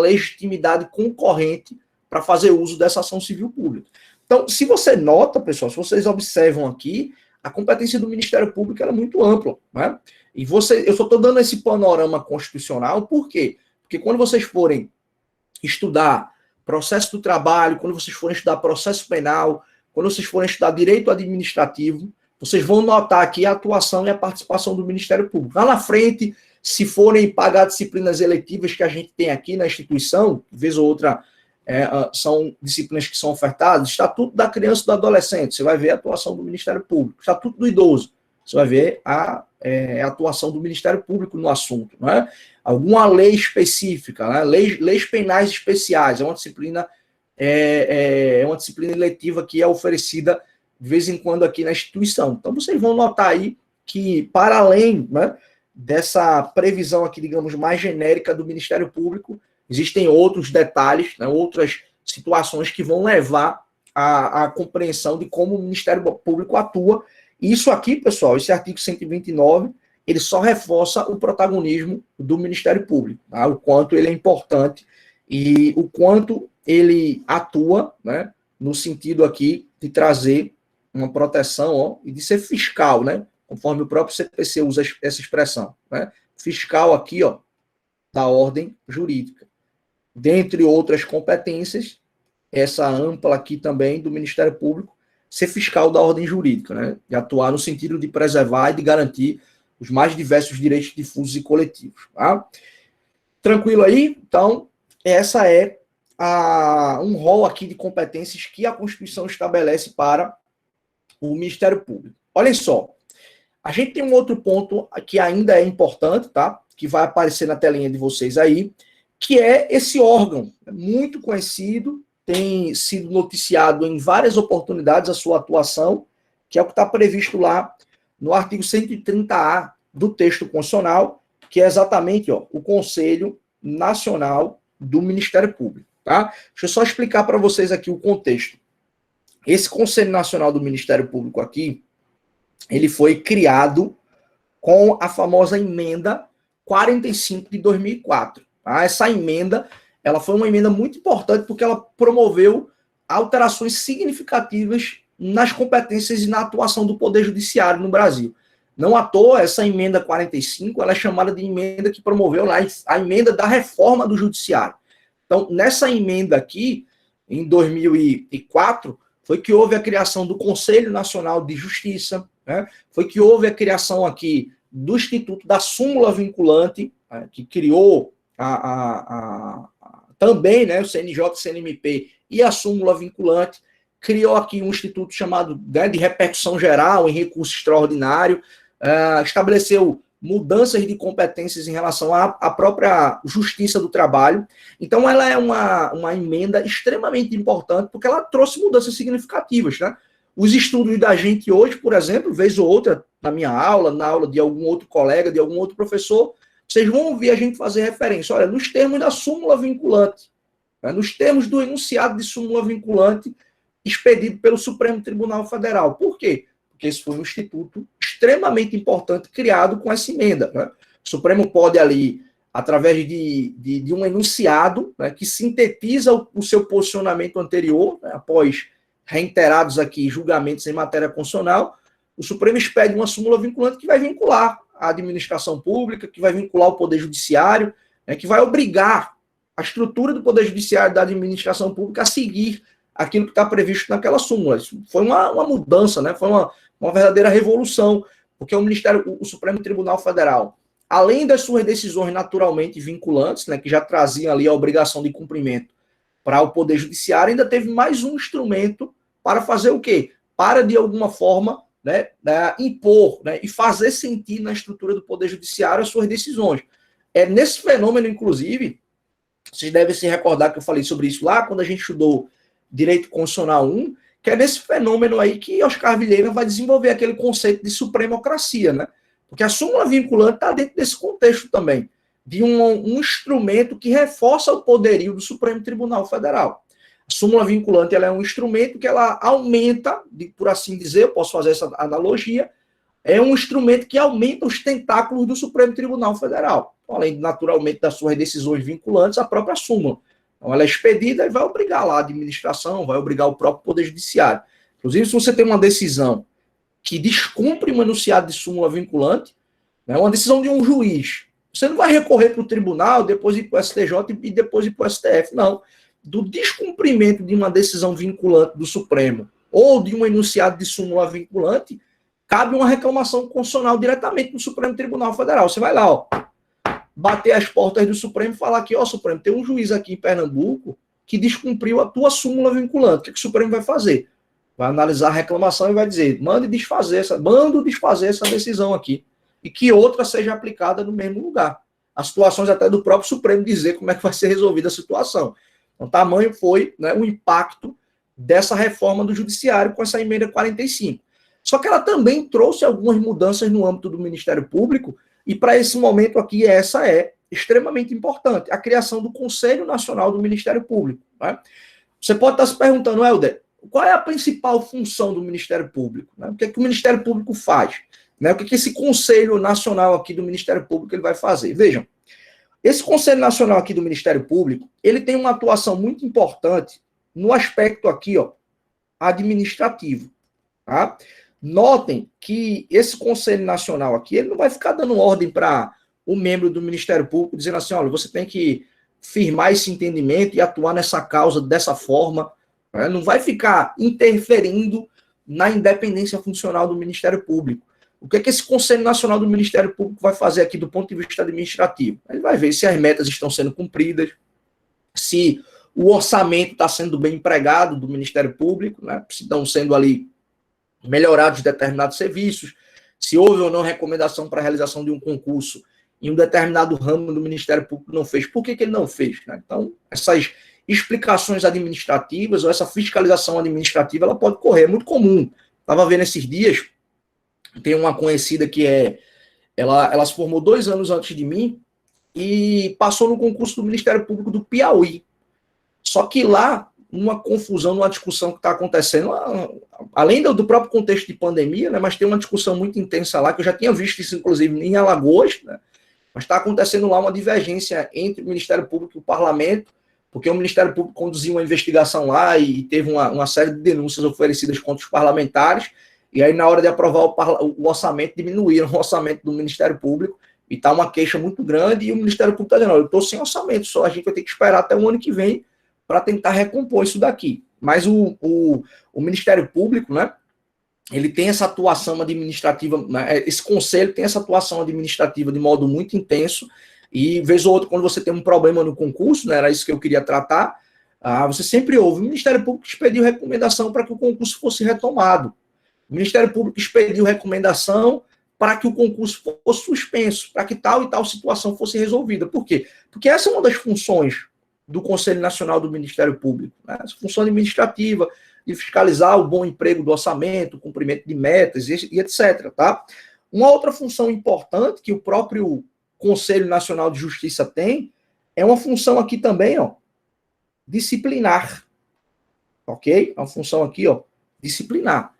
legitimidade concorrente para fazer uso dessa ação civil pública. Então, se você nota, pessoal, se vocês observam aqui, a competência do Ministério Público é muito ampla, né? E eu só estou dando esse panorama constitucional, por quê? Porque quando vocês forem estudar processo do trabalho, quando vocês forem estudar processo penal, quando vocês forem estudar direito administrativo, vocês vão notar aqui a atuação e a participação do Ministério Público. Lá na frente, se forem pagar disciplinas eletivas que a gente tem aqui na instituição, vez ou outra, são disciplinas que são ofertadas, Estatuto da Criança e do Adolescente, você vai ver a atuação do Ministério Público. Estatuto do Idoso, você vai ver a atuação do Ministério Público no assunto. Não é? Alguma lei específica, né? Leis penais especiais, é uma disciplina eletiva que é oferecida de vez em quando aqui na instituição. Então, vocês vão notar aí que, para além, né, dessa previsão aqui, digamos, mais genérica do Ministério Público, existem outros detalhes, né, outras situações que vão levar à compreensão de como o Ministério Público atua. E isso aqui, pessoal, esse artigo 129, ele só reforça o protagonismo do Ministério Público, tá? O quanto ele é importante e o quanto ele atua, né, no sentido aqui de trazer uma proteção, ó, e de ser fiscal, né, conforme o próprio CPC usa essa expressão, né, fiscal aqui, ó, da ordem jurídica. Dentre outras competências, essa ampla aqui também do Ministério Público, ser fiscal da ordem jurídica, né, de atuar no sentido de preservar e de garantir os mais diversos direitos difusos e coletivos. Tá? Tranquilo aí? Então, essa é um rol aqui de competências que a Constituição estabelece para o Ministério Público. Olhem só, a gente tem um outro ponto que ainda é importante, tá? Que vai aparecer na telinha de vocês aí, que é esse órgão, muito conhecido, tem sido noticiado em várias oportunidades a sua atuação, que é o que está previsto lá no artigo 130A do texto constitucional, que é exatamente, ó, o Conselho Nacional do Ministério Público. Tá? Deixa eu só explicar para vocês aqui o contexto. Esse Conselho Nacional do Ministério Público aqui, ele foi criado com a famosa emenda 45 de 2004. Tá? Essa emenda, ela foi uma emenda muito importante porque ela promoveu alterações significativas nas competências e na atuação do Poder Judiciário no Brasil. Não à toa, essa emenda 45, ela é chamada de emenda que promoveu a emenda da reforma do Judiciário. Então, nessa emenda aqui, em 2004, foi que houve a criação do Conselho Nacional de Justiça, né? Foi que houve a criação aqui do Instituto da Súmula Vinculante, né? Que criou também, né, o CNJ, CNMP e a súmula vinculante, criou aqui um instituto chamado, né, de repercussão geral em recurso extraordinário, estabeleceu mudanças de competências em relação à própria justiça do trabalho. Então, ela é uma emenda extremamente importante, porque ela trouxe mudanças significativas, né? Os estudos da gente hoje, por exemplo, vez ou outra, na minha aula, na aula de algum outro colega, de algum outro professor, vocês vão ouvir a gente fazer referência. Olha, nos termos da súmula vinculante, né, nos termos do enunciado de súmula vinculante expedido pelo Supremo Tribunal Federal. Por quê? Porque esse foi um instituto extremamente importante criado com essa emenda. Né? O Supremo pode ali, através de um enunciado, né, que sintetiza o seu posicionamento anterior, né, após reiterados aqui julgamentos em matéria constitucional, o Supremo expede uma súmula vinculante que vai vincular a administração pública, que vai vincular o Poder Judiciário, né, que vai obrigar a estrutura do Poder Judiciário e da administração pública a seguir aquilo que está previsto naquela súmula. Isso foi uma mudança, né, foi uma verdadeira revolução, porque o Supremo Tribunal Federal, além das suas decisões naturalmente vinculantes, né, que já traziam ali a obrigação de cumprimento para o Poder Judiciário, ainda teve mais um instrumento para fazer o quê? Para, de alguma forma, né, impor, né, e fazer sentir na estrutura do Poder Judiciário as suas decisões. É nesse fenômeno, inclusive, vocês devem se recordar que eu falei sobre isso lá, quando a gente estudou Direito Constitucional 1, que é nesse fenômeno aí que Oscar Vilhena vai desenvolver aquele conceito de supremocracia, né? Porque a súmula vinculante está dentro desse contexto também, de um instrumento que reforça o poderio do Supremo Tribunal Federal. A súmula vinculante, ela é um instrumento que ela aumenta, por assim dizer, eu posso fazer essa analogia, é um instrumento que aumenta os tentáculos do Supremo Tribunal Federal, além, naturalmente, das suas decisões vinculantes, a própria súmula. Então, ela é expedida e vai obrigar lá a administração, vai obrigar o próprio Poder Judiciário. Inclusive, se você tem uma decisão que descumpre um enunciado de súmula vinculante, né, uma decisão de um juiz, você não vai recorrer para o tribunal, depois ir para o STJ e depois ir para o STF, não. Do descumprimento de uma decisão vinculante do Supremo ou de um enunciado de súmula vinculante, cabe uma reclamação constitucional diretamente no Supremo Tribunal Federal. Você vai lá, ó, bater as portas do Supremo e falar que, ó, Supremo, tem um juiz aqui em Pernambuco que descumpriu a tua súmula vinculante. O que o Supremo vai fazer? Vai analisar a reclamação e vai dizer, mando desfazer essa decisão aqui e que outra seja aplicada no mesmo lugar. As situações até do próprio Supremo dizer como é que vai ser resolvida a situação. Então, tamanho foi, né, o impacto dessa reforma do Judiciário com essa emenda 45. Só que ela também trouxe algumas mudanças no âmbito do Ministério Público, e para esse momento aqui, essa é extremamente importante, a criação do Conselho Nacional do Ministério Público. Né? Você pode estar se perguntando, Helder, qual é a principal função do Ministério Público? Né? O que é que o Ministério Público faz? Né? O que é que esse Conselho Nacional aqui do Ministério Público ele vai fazer? Vejam, Esse Conselho Nacional aqui do Ministério Público, ele tem uma atuação muito importante no aspecto aqui, ó, administrativo, tá? Notem que esse Conselho Nacional aqui, ele não vai ficar dando ordem para o membro do Ministério Público, dizendo assim, olha, você tem que firmar esse entendimento e atuar nessa causa dessa forma, né? Não vai ficar interferindo na independência funcional do Ministério Público. O que é que esse Conselho Nacional do Ministério Público vai fazer aqui do ponto de vista administrativo? Ele vai ver se as metas estão sendo cumpridas, se o orçamento está sendo bem empregado do Ministério Público, né? Se estão sendo ali melhorados determinados serviços, se houve ou não recomendação para a realização de um concurso em um determinado ramo do Ministério Público não fez. Por que ele não fez? Né? Então, essas explicações administrativas ou essa fiscalização administrativa, ela pode correr, é muito comum. Estava vendo esses dias, tem uma conhecida que ela se formou 2 anos antes de mim e passou no concurso do Ministério Público do Piauí. Só que lá, uma confusão, uma discussão que está acontecendo, além do próprio contexto de pandemia, né, mas tem uma discussão muito intensa lá, que eu já tinha visto isso, inclusive, em Alagoas, né, mas está acontecendo lá uma divergência entre o Ministério Público e o Parlamento, porque o Ministério Público conduziu uma investigação lá e teve uma série de denúncias oferecidas contra os parlamentares, e aí, na hora de aprovar o orçamento, diminuíram o orçamento do Ministério Público, e está uma queixa muito grande, e o Ministério Público está dizendo, eu estou sem orçamento, só a gente vai ter que esperar até o ano que vem para tentar recompor isso daqui. Mas o Ministério Público, né, ele tem essa atuação administrativa, né, esse conselho tem essa atuação administrativa de modo muito intenso, e vez ou outra, quando você tem um problema no concurso, né, era isso que eu queria tratar, você sempre ouve, o Ministério Público expediu recomendação para que o concurso fosse retomado. O Ministério Público expediu recomendação para que o concurso fosse suspenso, para que tal e tal situação fosse resolvida. Por quê? Porque essa é uma das funções do Conselho Nacional do Ministério Público, né? Essa função administrativa, de fiscalizar o bom emprego do orçamento, o cumprimento de metas e etc. Tá? Uma outra função importante que o próprio Conselho Nacional de Justiça tem é uma função aqui também, ó, disciplinar. Ok? É uma função aqui, ó, disciplinar.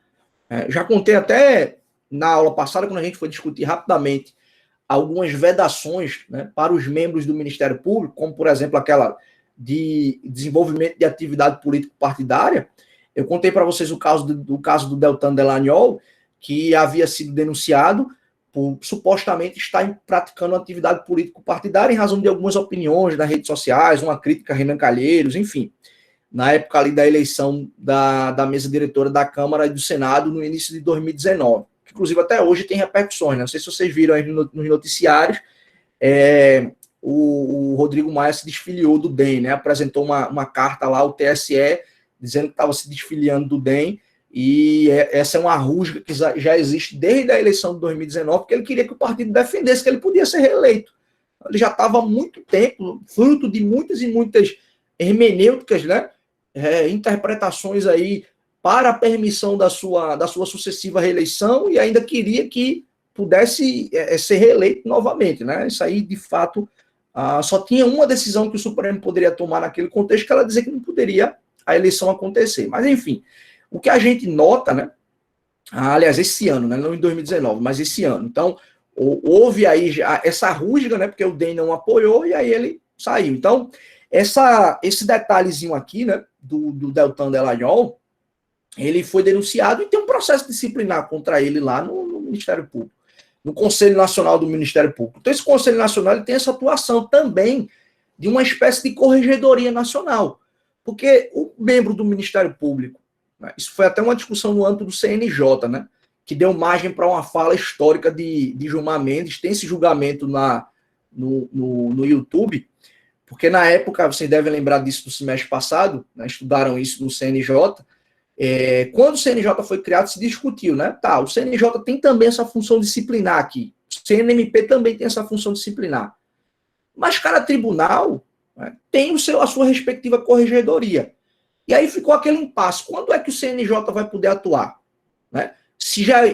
Já contei até na aula passada, quando a gente foi discutir rapidamente algumas vedações, né, para os membros do Ministério Público, como, por exemplo, aquela de desenvolvimento de atividade político-partidária. Eu contei para vocês o caso do Deltan Delagnol, que havia sido denunciado por supostamente estar praticando atividade político-partidária em razão de algumas opiniões nas redes sociais, uma crítica a Renan Calheiros, enfim, na época ali da eleição da mesa diretora da Câmara e do Senado no início de 2019, que inclusive até hoje tem repercussões, né? Não sei se vocês viram aí nos noticiários, o Rodrigo Maia se desfiliou do DEM, né? Apresentou uma carta lá ao TSE, dizendo que estava se desfiliando do DEM, e essa é uma rusga que já existe desde a eleição de 2019, porque ele queria que o partido defendesse que ele podia ser reeleito. Ele já estava há muito tempo, fruto de muitas e muitas hermenêuticas, né? Interpretações aí para a permissão da sua sucessiva reeleição, e ainda queria que pudesse ser reeleito novamente, né? Isso aí, de fato, só tinha uma decisão que o Supremo poderia tomar naquele contexto, que ela dizia que não poderia a eleição acontecer. Mas, enfim, o que a gente nota, né? Aliás, esse ano, né? Não em 2019, mas esse ano. Então, houve aí já essa rusga, né? Porque o DEM não apoiou e aí ele saiu. Então, esse detalhezinho aqui, né? Do Deltan Delagnol, ele foi denunciado e tem um processo disciplinar contra ele lá no Ministério Público, no Conselho Nacional do Ministério Público. Então, esse Conselho Nacional ele tem essa atuação também de uma espécie de corregedoria nacional, porque o membro do Ministério Público, né, isso foi até uma discussão no âmbito do CNJ, né, que deu margem para uma fala histórica de Gilmar Mendes, tem esse julgamento no YouTube, porque na época, vocês devem lembrar disso do semestre passado, né, estudaram isso no CNJ, quando o CNJ foi criado, se discutiu, né? Tá, o CNJ tem também essa função disciplinar aqui, o CNMP também tem essa função disciplinar, mas cada tribunal, né, tem a sua respectiva corregedoria. E aí ficou aquele impasse. Quando é que o CNJ vai poder atuar? Né?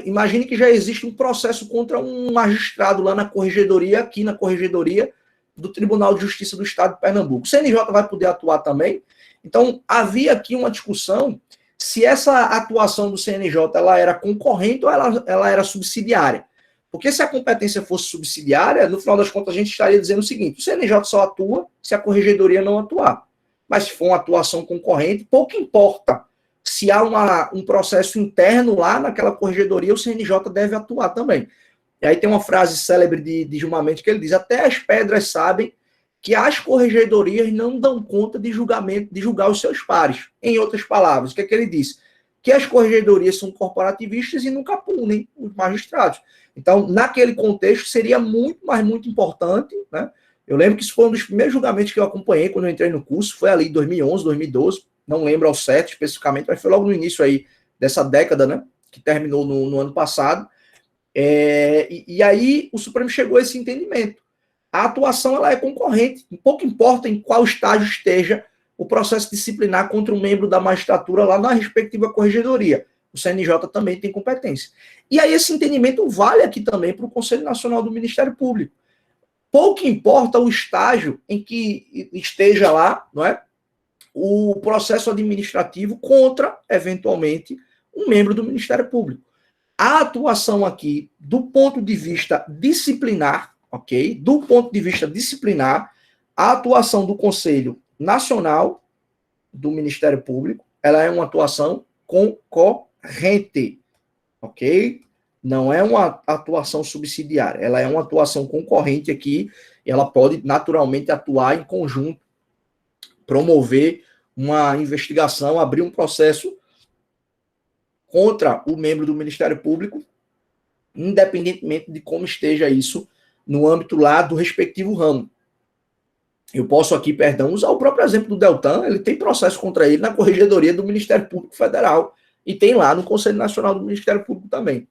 Imagine que já existe um processo contra um magistrado lá na corregedoria, aqui na corregedoria do Tribunal de Justiça do Estado de Pernambuco. O CNJ vai poder atuar também? Então, havia aqui uma discussão se essa atuação do CNJ ela era concorrente ou ela era subsidiária. Porque se a competência fosse subsidiária, no final das contas a gente estaria dizendo o seguinte: o CNJ só atua se a corregedoria não atuar. Mas se for uma atuação concorrente, pouco importa. Se há um processo interno lá naquela corregedoria, o CNJ deve atuar também. E aí tem uma frase célebre de Gilmar Mendes que ele diz: até as pedras sabem que as corregedorias não dão conta de julgar os seus pares. Em outras palavras, o que é que ele diz? Que as corregedorias são corporativistas e nunca punem os magistrados. Então, naquele contexto, seria muito, mas muito importante, né? Eu lembro que isso foi um dos primeiros julgamentos que eu acompanhei quando eu entrei no curso, foi ali em 2011, 2012, não lembro ao certo especificamente, mas foi logo no início aí dessa década, né? Que terminou no ano passado. E aí o Supremo chegou a esse entendimento. A atuação ela é concorrente, pouco importa em qual estágio esteja o processo disciplinar contra um membro da magistratura lá na respectiva corregedoria. O CNJ também tem competência. E aí esse entendimento vale aqui também para o Conselho Nacional do Ministério Público. Pouco importa o estágio em que esteja lá, não é, o processo administrativo contra, eventualmente, um membro do Ministério Público. A atuação aqui, do ponto de vista disciplinar, ok? Do ponto de vista disciplinar, a atuação do Conselho Nacional do Ministério Público, ela é uma atuação concorrente, ok? Não é uma atuação subsidiária, ela é uma atuação concorrente aqui, e ela pode naturalmente atuar em conjunto, promover uma investigação, abrir um processo contra o membro do Ministério Público, independentemente de como esteja isso no âmbito lá do respectivo ramo. Eu posso aqui, usar o próprio exemplo do Deltan, ele tem processo contra ele na Corregedoria do Ministério Público Federal e tem lá no Conselho Nacional do Ministério Público também.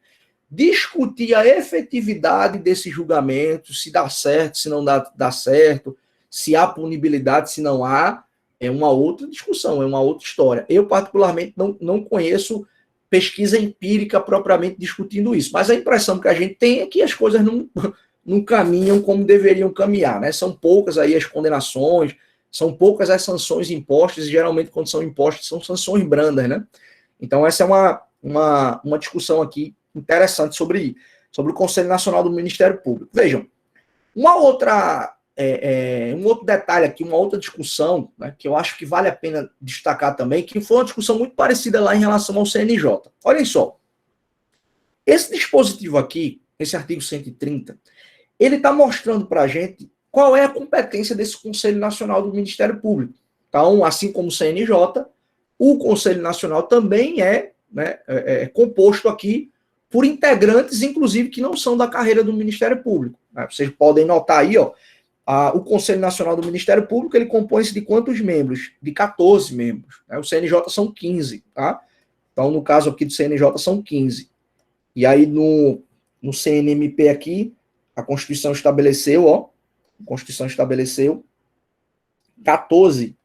Discutir a efetividade desse julgamento, se dá certo, se não dá certo, se há punibilidade, se não há, é uma outra discussão, é uma outra história. Eu, particularmente, não conheço pesquisa empírica propriamente discutindo isso, mas a impressão que a gente tem é que as coisas não caminham como deveriam caminhar, né? São poucas aí as condenações, são poucas as sanções impostas, e geralmente quando são impostas são sanções brandas, né? Então essa é uma discussão aqui interessante sobre o Conselho Nacional do Ministério Público. Vejam, um outro detalhe aqui, uma outra discussão, né, que eu acho que vale a pena destacar também, que foi uma discussão muito parecida lá em relação ao CNJ. Olhem só, esse dispositivo aqui, esse artigo 130, ele está mostrando para a gente qual é a competência desse Conselho Nacional do Ministério Público. Então, assim como o CNJ, o Conselho Nacional também é composto aqui por integrantes, inclusive, que não são da carreira do Ministério Público. Né? Vocês podem notar aí, ó, o Conselho Nacional do Ministério Público, ele compõe-se de quantos membros? De 14 membros. Né? O CNJ são 15, tá? Então, no caso aqui do CNJ, são 15. E aí, no CNMP aqui, a Constituição estabeleceu, 14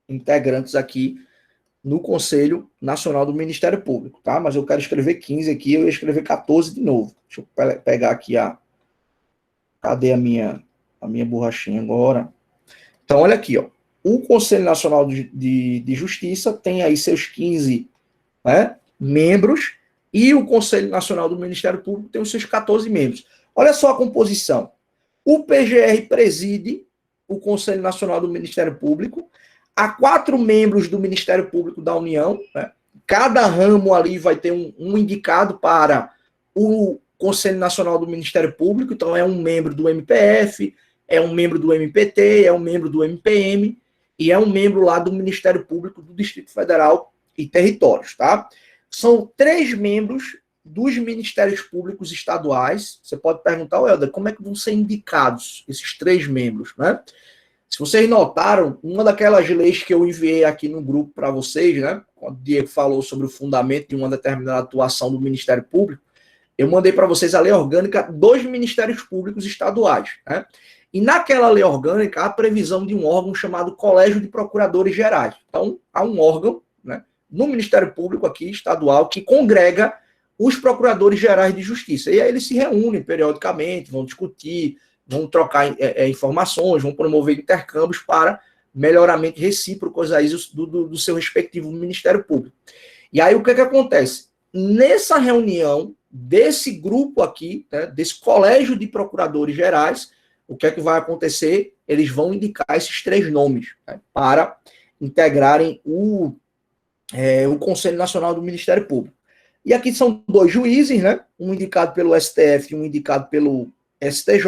integrantes aqui no Conselho Nacional do Ministério Público, tá? Mas eu quero escrever 15 aqui, eu ia escrever 14 de novo. Deixa eu pegar aqui cadê a minha borrachinha agora? Então, olha aqui, ó. O Conselho Nacional de Justiça tem aí seus 15, né, membros, e o Conselho Nacional do Ministério Público tem os seus 14 membros. Olha só a composição. O PGR preside o Conselho Nacional do Ministério Público, há 4 membros do Ministério Público da União, né? Cada ramo ali vai ter um indicado para o Conselho Nacional do Ministério Público, então é um membro do MPF, é um membro do MPT, é um membro do MPM, e é um membro lá do Ministério Público do Distrito Federal e Territórios, tá? São 3 membros dos Ministérios Públicos Estaduais. Você pode perguntar, Helder, como é que vão ser indicados esses 3 membros, né? Se vocês notaram, uma daquelas leis que eu enviei aqui no grupo para vocês, né, quando o Diego falou sobre o fundamento de uma determinada atuação do Ministério Público, eu mandei para vocês a lei orgânica dos Ministérios Públicos Estaduais, né? E naquela lei orgânica, há a previsão de um órgão chamado Colégio de Procuradores Gerais. Então, há um órgão, né, no Ministério Público aqui, estadual, que congrega os procuradores gerais de justiça. E aí eles se reúnem periodicamente, vão discutir, vão trocar informações, vão promover intercâmbios para melhoramento recíprocos aí do seu respectivo Ministério Público. E aí o que acontece? Nessa reunião desse grupo aqui, né, desse colégio de procuradores gerais, o que é que vai acontecer? Eles vão indicar esses 3 nomes, né, para integrarem o Conselho Nacional do Ministério Público. E aqui são 2 juízes, né, um indicado pelo STF e um indicado pelo STJ,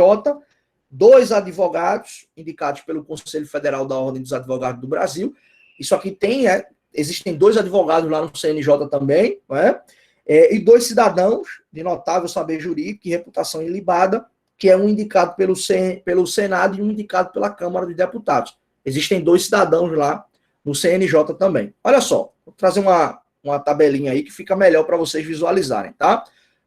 2 advogados indicados pelo Conselho Federal da Ordem dos Advogados do Brasil. Isso aqui existem 2 advogados lá no CNJ também, né? E 2 cidadãos de notável saber jurídico e reputação ilibada, que é um indicado pelo Senado e um indicado pela Câmara dos Deputados. Existem 2 cidadãos lá no CNJ também. Olha só, vou trazer uma tabelinha aí que fica melhor para vocês visualizarem, tá?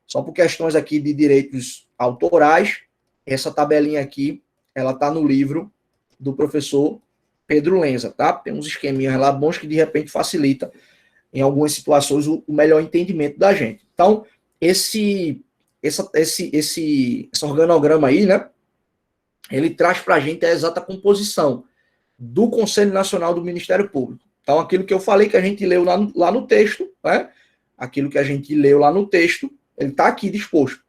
Só por questões aqui de direitos autorais, essa tabelinha aqui, ela está no livro do professor Pedro Lenza, tá? Tem uns esqueminhas lá bons que de repente facilita em algumas situações o melhor entendimento da gente. Então, esse organograma aí, né? Ele traz para a gente a exata composição do Conselho Nacional do Ministério Público. Então, aquilo que eu falei que a gente leu lá no texto, né? Aquilo que a gente leu lá no texto, ele está aqui disposto.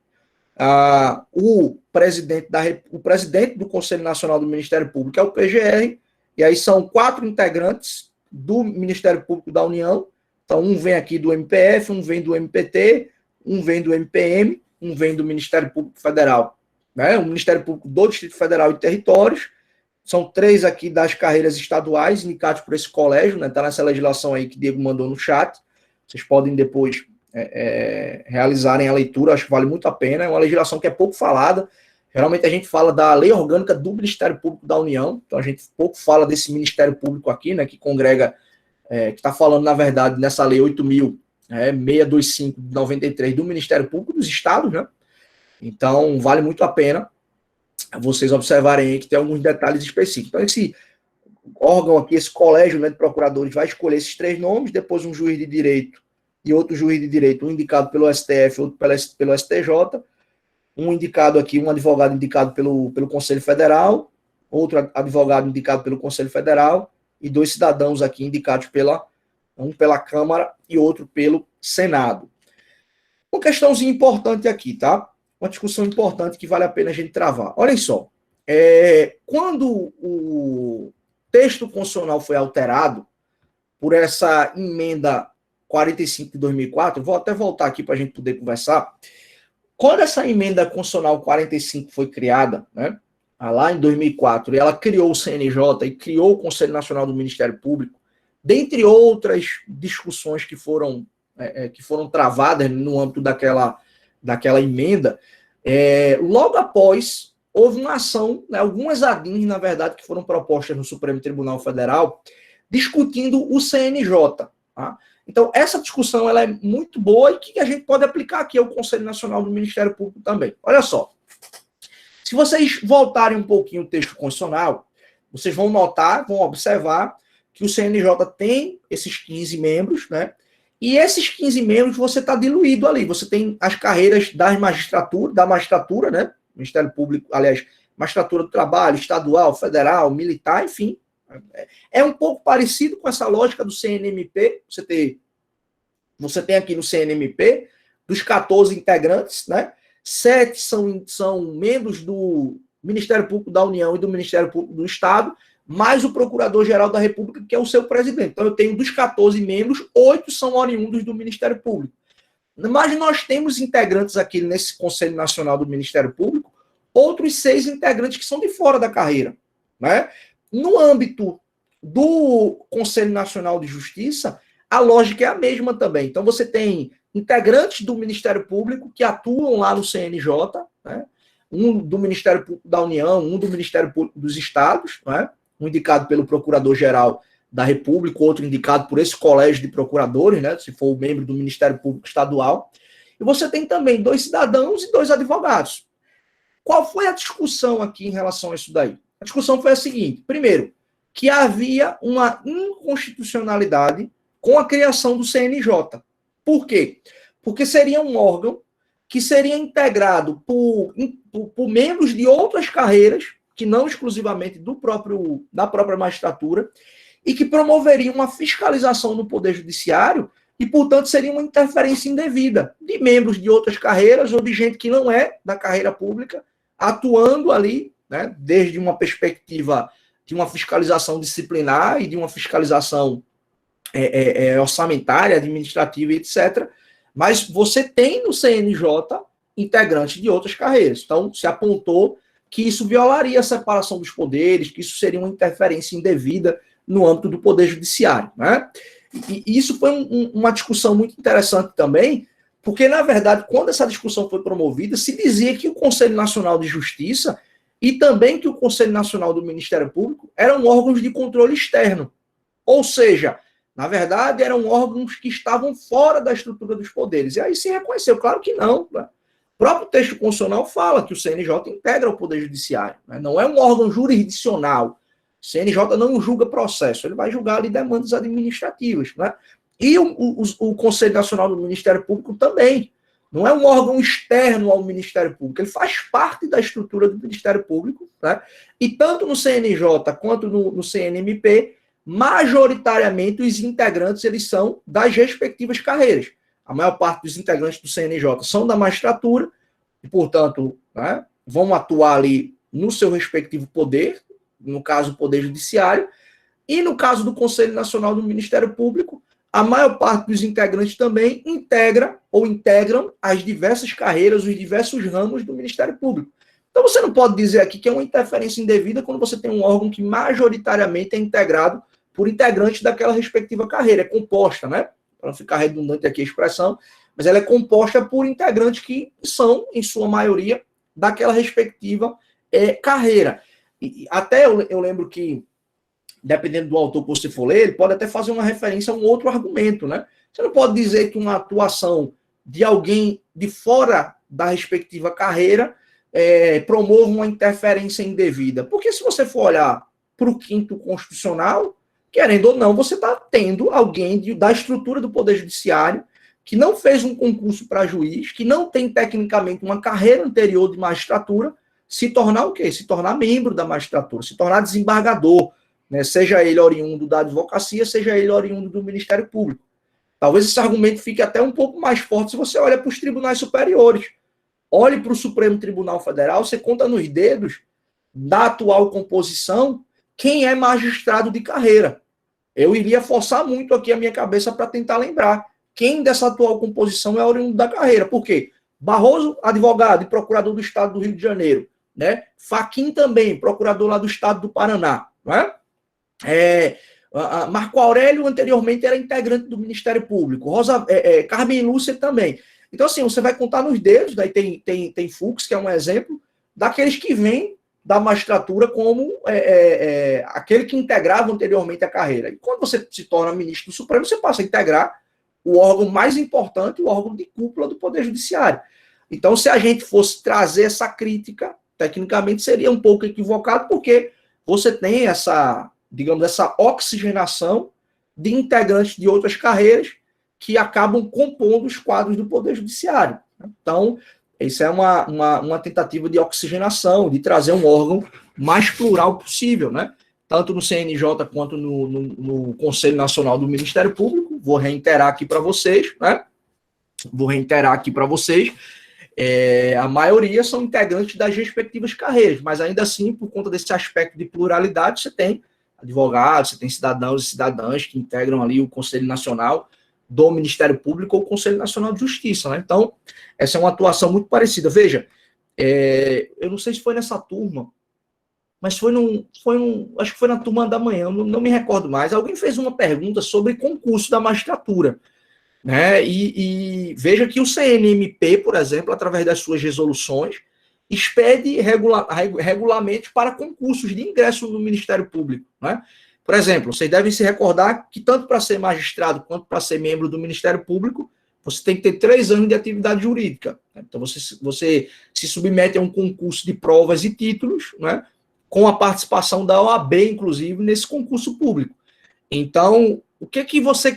O presidente do Conselho Nacional do Ministério Público é o PGR, e aí são 4 integrantes do Ministério Público da União. Então, um vem aqui do MPF, um vem do MPT, um vem do MPM, um vem do Ministério Público Federal, né? O Ministério Público do Distrito Federal e Territórios. São 3 aqui das carreiras estaduais, indicados por esse colégio, né? Está nessa legislação aí que o Diego mandou no chat. Vocês podem depois realizarem a leitura, acho que vale muito a pena. É uma legislação que é pouco falada. Geralmente a gente fala da lei orgânica do Ministério Público da União, então a gente pouco fala desse Ministério Público aqui, né, que congrega, que está falando, na verdade, nessa lei 8.625 de 93 do Ministério Público dos Estados, né? Então, vale muito a pena vocês observarem aí que tem alguns detalhes específicos. Então, esse órgão aqui, esse colégio, né, de procuradores, vai escolher esses 3 nomes, depois um juiz de direito e outro juiz de direito, um indicado pelo STF, outro pelo STJ, um indicado aqui, um advogado indicado pelo Conselho Federal, outro advogado indicado pelo Conselho Federal, e 2 cidadãos aqui indicados um pela Câmara e outro pelo Senado. Uma questãozinha importante aqui, tá? Uma discussão importante que vale a pena a gente travar. Olhem só, quando o texto constitucional foi alterado por essa emenda 45 de 2004, vou até voltar aqui para a gente poder conversar. Quando essa emenda constitucional 45 foi criada, né, lá em 2004, e ela criou o CNJ e criou o Conselho Nacional do Ministério Público, dentre outras discussões que foram travadas no âmbito daquela emenda, logo após, houve uma ação, né, algumas ADINs, na verdade, que foram propostas no Supremo Tribunal Federal, discutindo o CNJ, tá? Então, essa discussão ela é muito boa e que a gente pode aplicar aqui ao Conselho Nacional do Ministério Público também. Olha só, se vocês voltarem um pouquinho o texto constitucional, vocês vão notar, vão observar que o CNJ tem esses 15 membros, né? E esses 15 membros você está diluído ali. Você tem as carreiras da magistratura, né? Ministério Público, aliás, magistratura do trabalho, estadual, federal, militar, enfim. É um pouco parecido com essa lógica do CNMP. Você tem aqui no CNMP, dos 14 integrantes, né? 7 são membros do Ministério Público da União e do Ministério Público do Estado, mais o Procurador-Geral da República, que é o seu presidente. Então, eu tenho dos 14 membros, 8 são oriundos do Ministério Público. Mas nós temos integrantes aqui nesse Conselho Nacional do Ministério Público, outros 6 integrantes que são de fora da carreira, né? No âmbito do Conselho Nacional de Justiça, a lógica é a mesma também. Então, você tem integrantes do Ministério Público que atuam lá no CNJ, né? Um do Ministério Público da União, um do Ministério Público dos Estados, né? Um indicado pelo Procurador-Geral da República, outro indicado por esse colégio de procuradores, né? Se for o membro do Ministério Público Estadual. E você tem também 2 cidadãos e 2 advogados. Qual foi a discussão aqui em relação a isso daí? A discussão foi a seguinte: primeiro, que havia uma inconstitucionalidade com a criação do CNJ. Por quê? Porque seria um órgão que seria integrado por membros de outras carreiras, que não exclusivamente da própria magistratura, e que promoveria uma fiscalização no Poder Judiciário e, portanto, seria uma interferência indevida de membros de outras carreiras ou de gente que não é da carreira pública, atuando ali, né, desde uma perspectiva de uma fiscalização disciplinar e de uma fiscalização orçamentária, administrativa, etc. Mas você tem no CNJ integrantes de outras carreiras. Então, se apontou que isso violaria a separação dos poderes, que isso seria uma interferência indevida no âmbito do Poder Judiciário, né? E isso foi uma discussão muito interessante também, porque, na verdade, quando essa discussão foi promovida, se dizia que o Conselho Nacional de Justiça e também que o Conselho Nacional do Ministério Público eram órgãos de controle externo. Ou seja, na verdade, eram órgãos que estavam fora da estrutura dos poderes. E aí se reconheceu, claro que não. Né? O próprio texto constitucional fala que o CNJ integra o Poder Judiciário. Né? Não é um órgão jurisdicional. O CNJ não julga processo, ele vai julgar ali demandas administrativas. Né? E o Conselho Nacional do Ministério Público também. Não é um órgão externo ao Ministério Público, ele faz parte da estrutura do Ministério Público. Né? E tanto no CNJ quanto no CNMP, majoritariamente os integrantes eles são das respectivas carreiras. A maior parte dos integrantes do CNJ são da magistratura e, portanto, né, vão atuar ali no seu respectivo poder, no caso o Poder Judiciário, e no caso do Conselho Nacional do Ministério Público, a maior parte dos integrantes também integra ou integram as diversas carreiras, os diversos ramos do Ministério Público. Então você não pode dizer aqui que é uma interferência indevida quando você tem um órgão que majoritariamente é integrado por integrantes daquela respectiva carreira. É composta, né? Para não ficar redundante aqui a expressão, mas ela é composta por integrantes que são, em sua maioria, daquela respectiva carreira. E até eu lembro que, dependendo do autor que você for ler, ele pode até fazer uma referência a um outro argumento, né? Você não pode dizer que uma atuação de alguém de fora da respectiva carreira promove uma interferência indevida. Porque se você for olhar para o quinto constitucional, querendo ou não, você está tendo alguém da estrutura do Poder Judiciário que não fez um concurso para juiz, que não tem tecnicamente uma carreira anterior de magistratura, se tornar o quê? Se tornar membro da magistratura, se tornar desembargador, né? Seja ele oriundo da advocacia, seja ele oriundo do Ministério Público. Talvez esse argumento fique até um pouco mais forte se você olha para os tribunais superiores. Olhe para o Supremo Tribunal Federal, você conta nos dedos da atual composição quem é magistrado de carreira. Eu iria forçar muito aqui a minha cabeça para tentar lembrar quem dessa atual composição é oriundo da carreira. Por quê? Barroso, advogado e procurador do Estado do Rio de Janeiro. Né? Fachin também, procurador lá do Estado do Paraná. Né? Marco Aurélio, anteriormente, era integrante do Ministério Público. Carmen Lúcia também. Então, assim, você vai contar nos dedos, daí tem Fux, que é um exemplo, daqueles que vêm da magistratura como aquele que integrava anteriormente a carreira. E quando você se torna ministro do Supremo, você passa a integrar o órgão mais importante, o órgão de cúpula do Poder Judiciário. Então, se a gente fosse trazer essa crítica, tecnicamente seria um pouco equivocado, porque você tem essa, digamos, essa oxigenação de integrantes de outras carreiras que acabam compondo os quadros do Poder Judiciário. Então, isso é uma tentativa de oxigenação, de trazer um órgão mais plural possível, né? Tanto no CNJ quanto no Conselho Nacional do Ministério Público. Vou reiterar aqui para vocês, né? A maioria são integrantes das respectivas carreiras, mas ainda assim, por conta desse aspecto de pluralidade, você tem advogados, você tem cidadãos e cidadãs que integram ali o Conselho Nacional do Ministério Público ou o Conselho Nacional de Justiça, né? Então, essa é uma atuação muito parecida. Veja, eu não sei se foi nessa turma, mas acho que foi na turma da manhã, não me recordo mais. Alguém fez uma pergunta sobre concurso da magistratura, né? E veja que o CNMP, por exemplo, através das suas resoluções, expede regulamentos para concursos de ingresso no Ministério Público, né? Por exemplo, vocês devem se recordar que tanto para ser magistrado quanto para ser membro do Ministério Público, você tem que ter 3 anos de atividade jurídica. Então, você se submete a um concurso de provas e títulos, né, com a participação da OAB, inclusive, nesse concurso público. Então,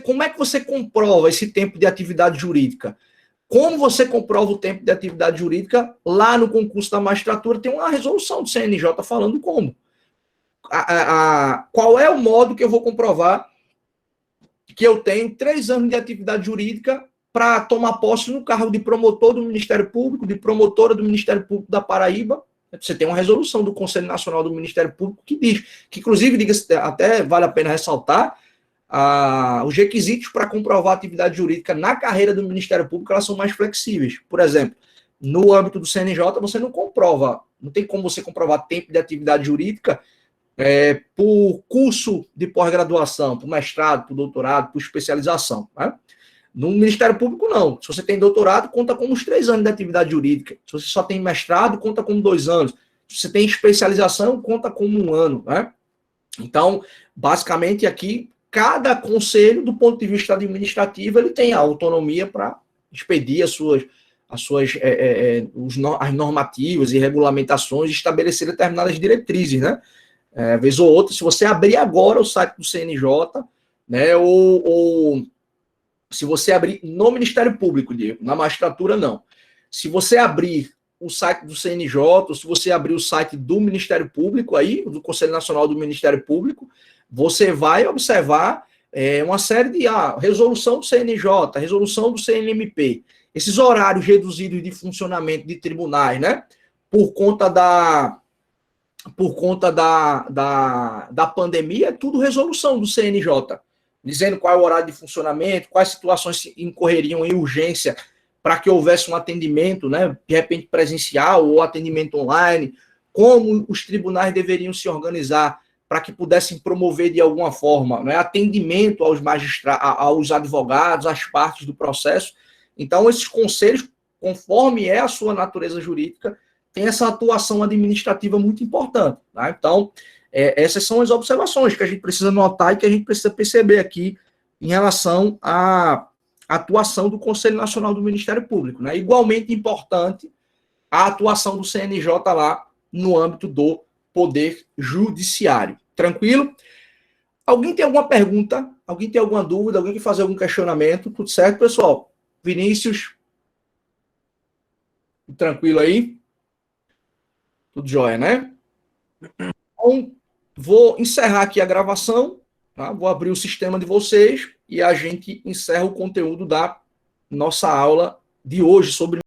como é que você comprova esse tempo de atividade jurídica? Como você comprova o tempo de atividade jurídica? Lá no concurso da magistratura tem uma resolução do CNJ falando como. Qual é o modo que eu vou comprovar que eu tenho 3 anos de atividade jurídica para tomar posse no cargo de promotor do Ministério Público, de promotora do Ministério Público da Paraíba. Você tem uma resolução do Conselho Nacional do Ministério Público que diz, que inclusive, diga-se, até vale a pena ressaltar, os requisitos para comprovar a atividade jurídica na carreira do Ministério Público, elas são mais flexíveis. Por exemplo, no âmbito do CNJ, você não comprova, não tem como você comprovar tempo de atividade jurídica por curso de pós-graduação, por mestrado, por doutorado, por especialização. Né? No Ministério Público, não. Se você tem doutorado, conta como os 3 anos de atividade jurídica. Se você só tem mestrado, conta como 2 anos. Se você tem especialização, conta como 1 ano. Né? Então, basicamente, aqui, cada conselho, do ponto de vista administrativo, ele tem a autonomia para expedir as normativas e regulamentações e estabelecer determinadas diretrizes, né? Vez ou outra, se você abrir agora o site do CNJ, né, ou se você abrir no Ministério Público, Diego, na magistratura, não. Se você abrir o site do CNJ, ou se você abrir o site do Ministério Público, aí, do Conselho Nacional do Ministério Público, você vai observar uma série de resolução do CNJ, resolução do CNMP, esses horários reduzidos de funcionamento de tribunais, né? Por conta da pandemia, é tudo resolução do CNJ, dizendo qual é o horário de funcionamento, quais situações incorreriam em urgência para que houvesse um atendimento, né, de repente presencial ou atendimento online, como os tribunais deveriam se organizar para que pudessem promover de alguma forma, né, atendimento aos aos advogados, às partes do processo. Então, esses conselhos, conforme a sua natureza jurídica, tem essa atuação administrativa muito importante. Tá? Então, essas são as observações que a gente precisa notar e que a gente precisa perceber aqui em relação à atuação do Conselho Nacional do Ministério Público. Né? Igualmente importante a atuação do CNJ lá no âmbito do Poder Judiciário. Tranquilo? Alguém tem alguma pergunta? Alguém tem alguma dúvida? Alguém quer fazer algum questionamento? Tudo certo, pessoal? Vinícius? Tranquilo aí? Tudo jóia, né? Então, vou encerrar aqui a gravação, tá? Vou abrir o sistema de vocês e a gente encerra o conteúdo da nossa aula de hoje sobre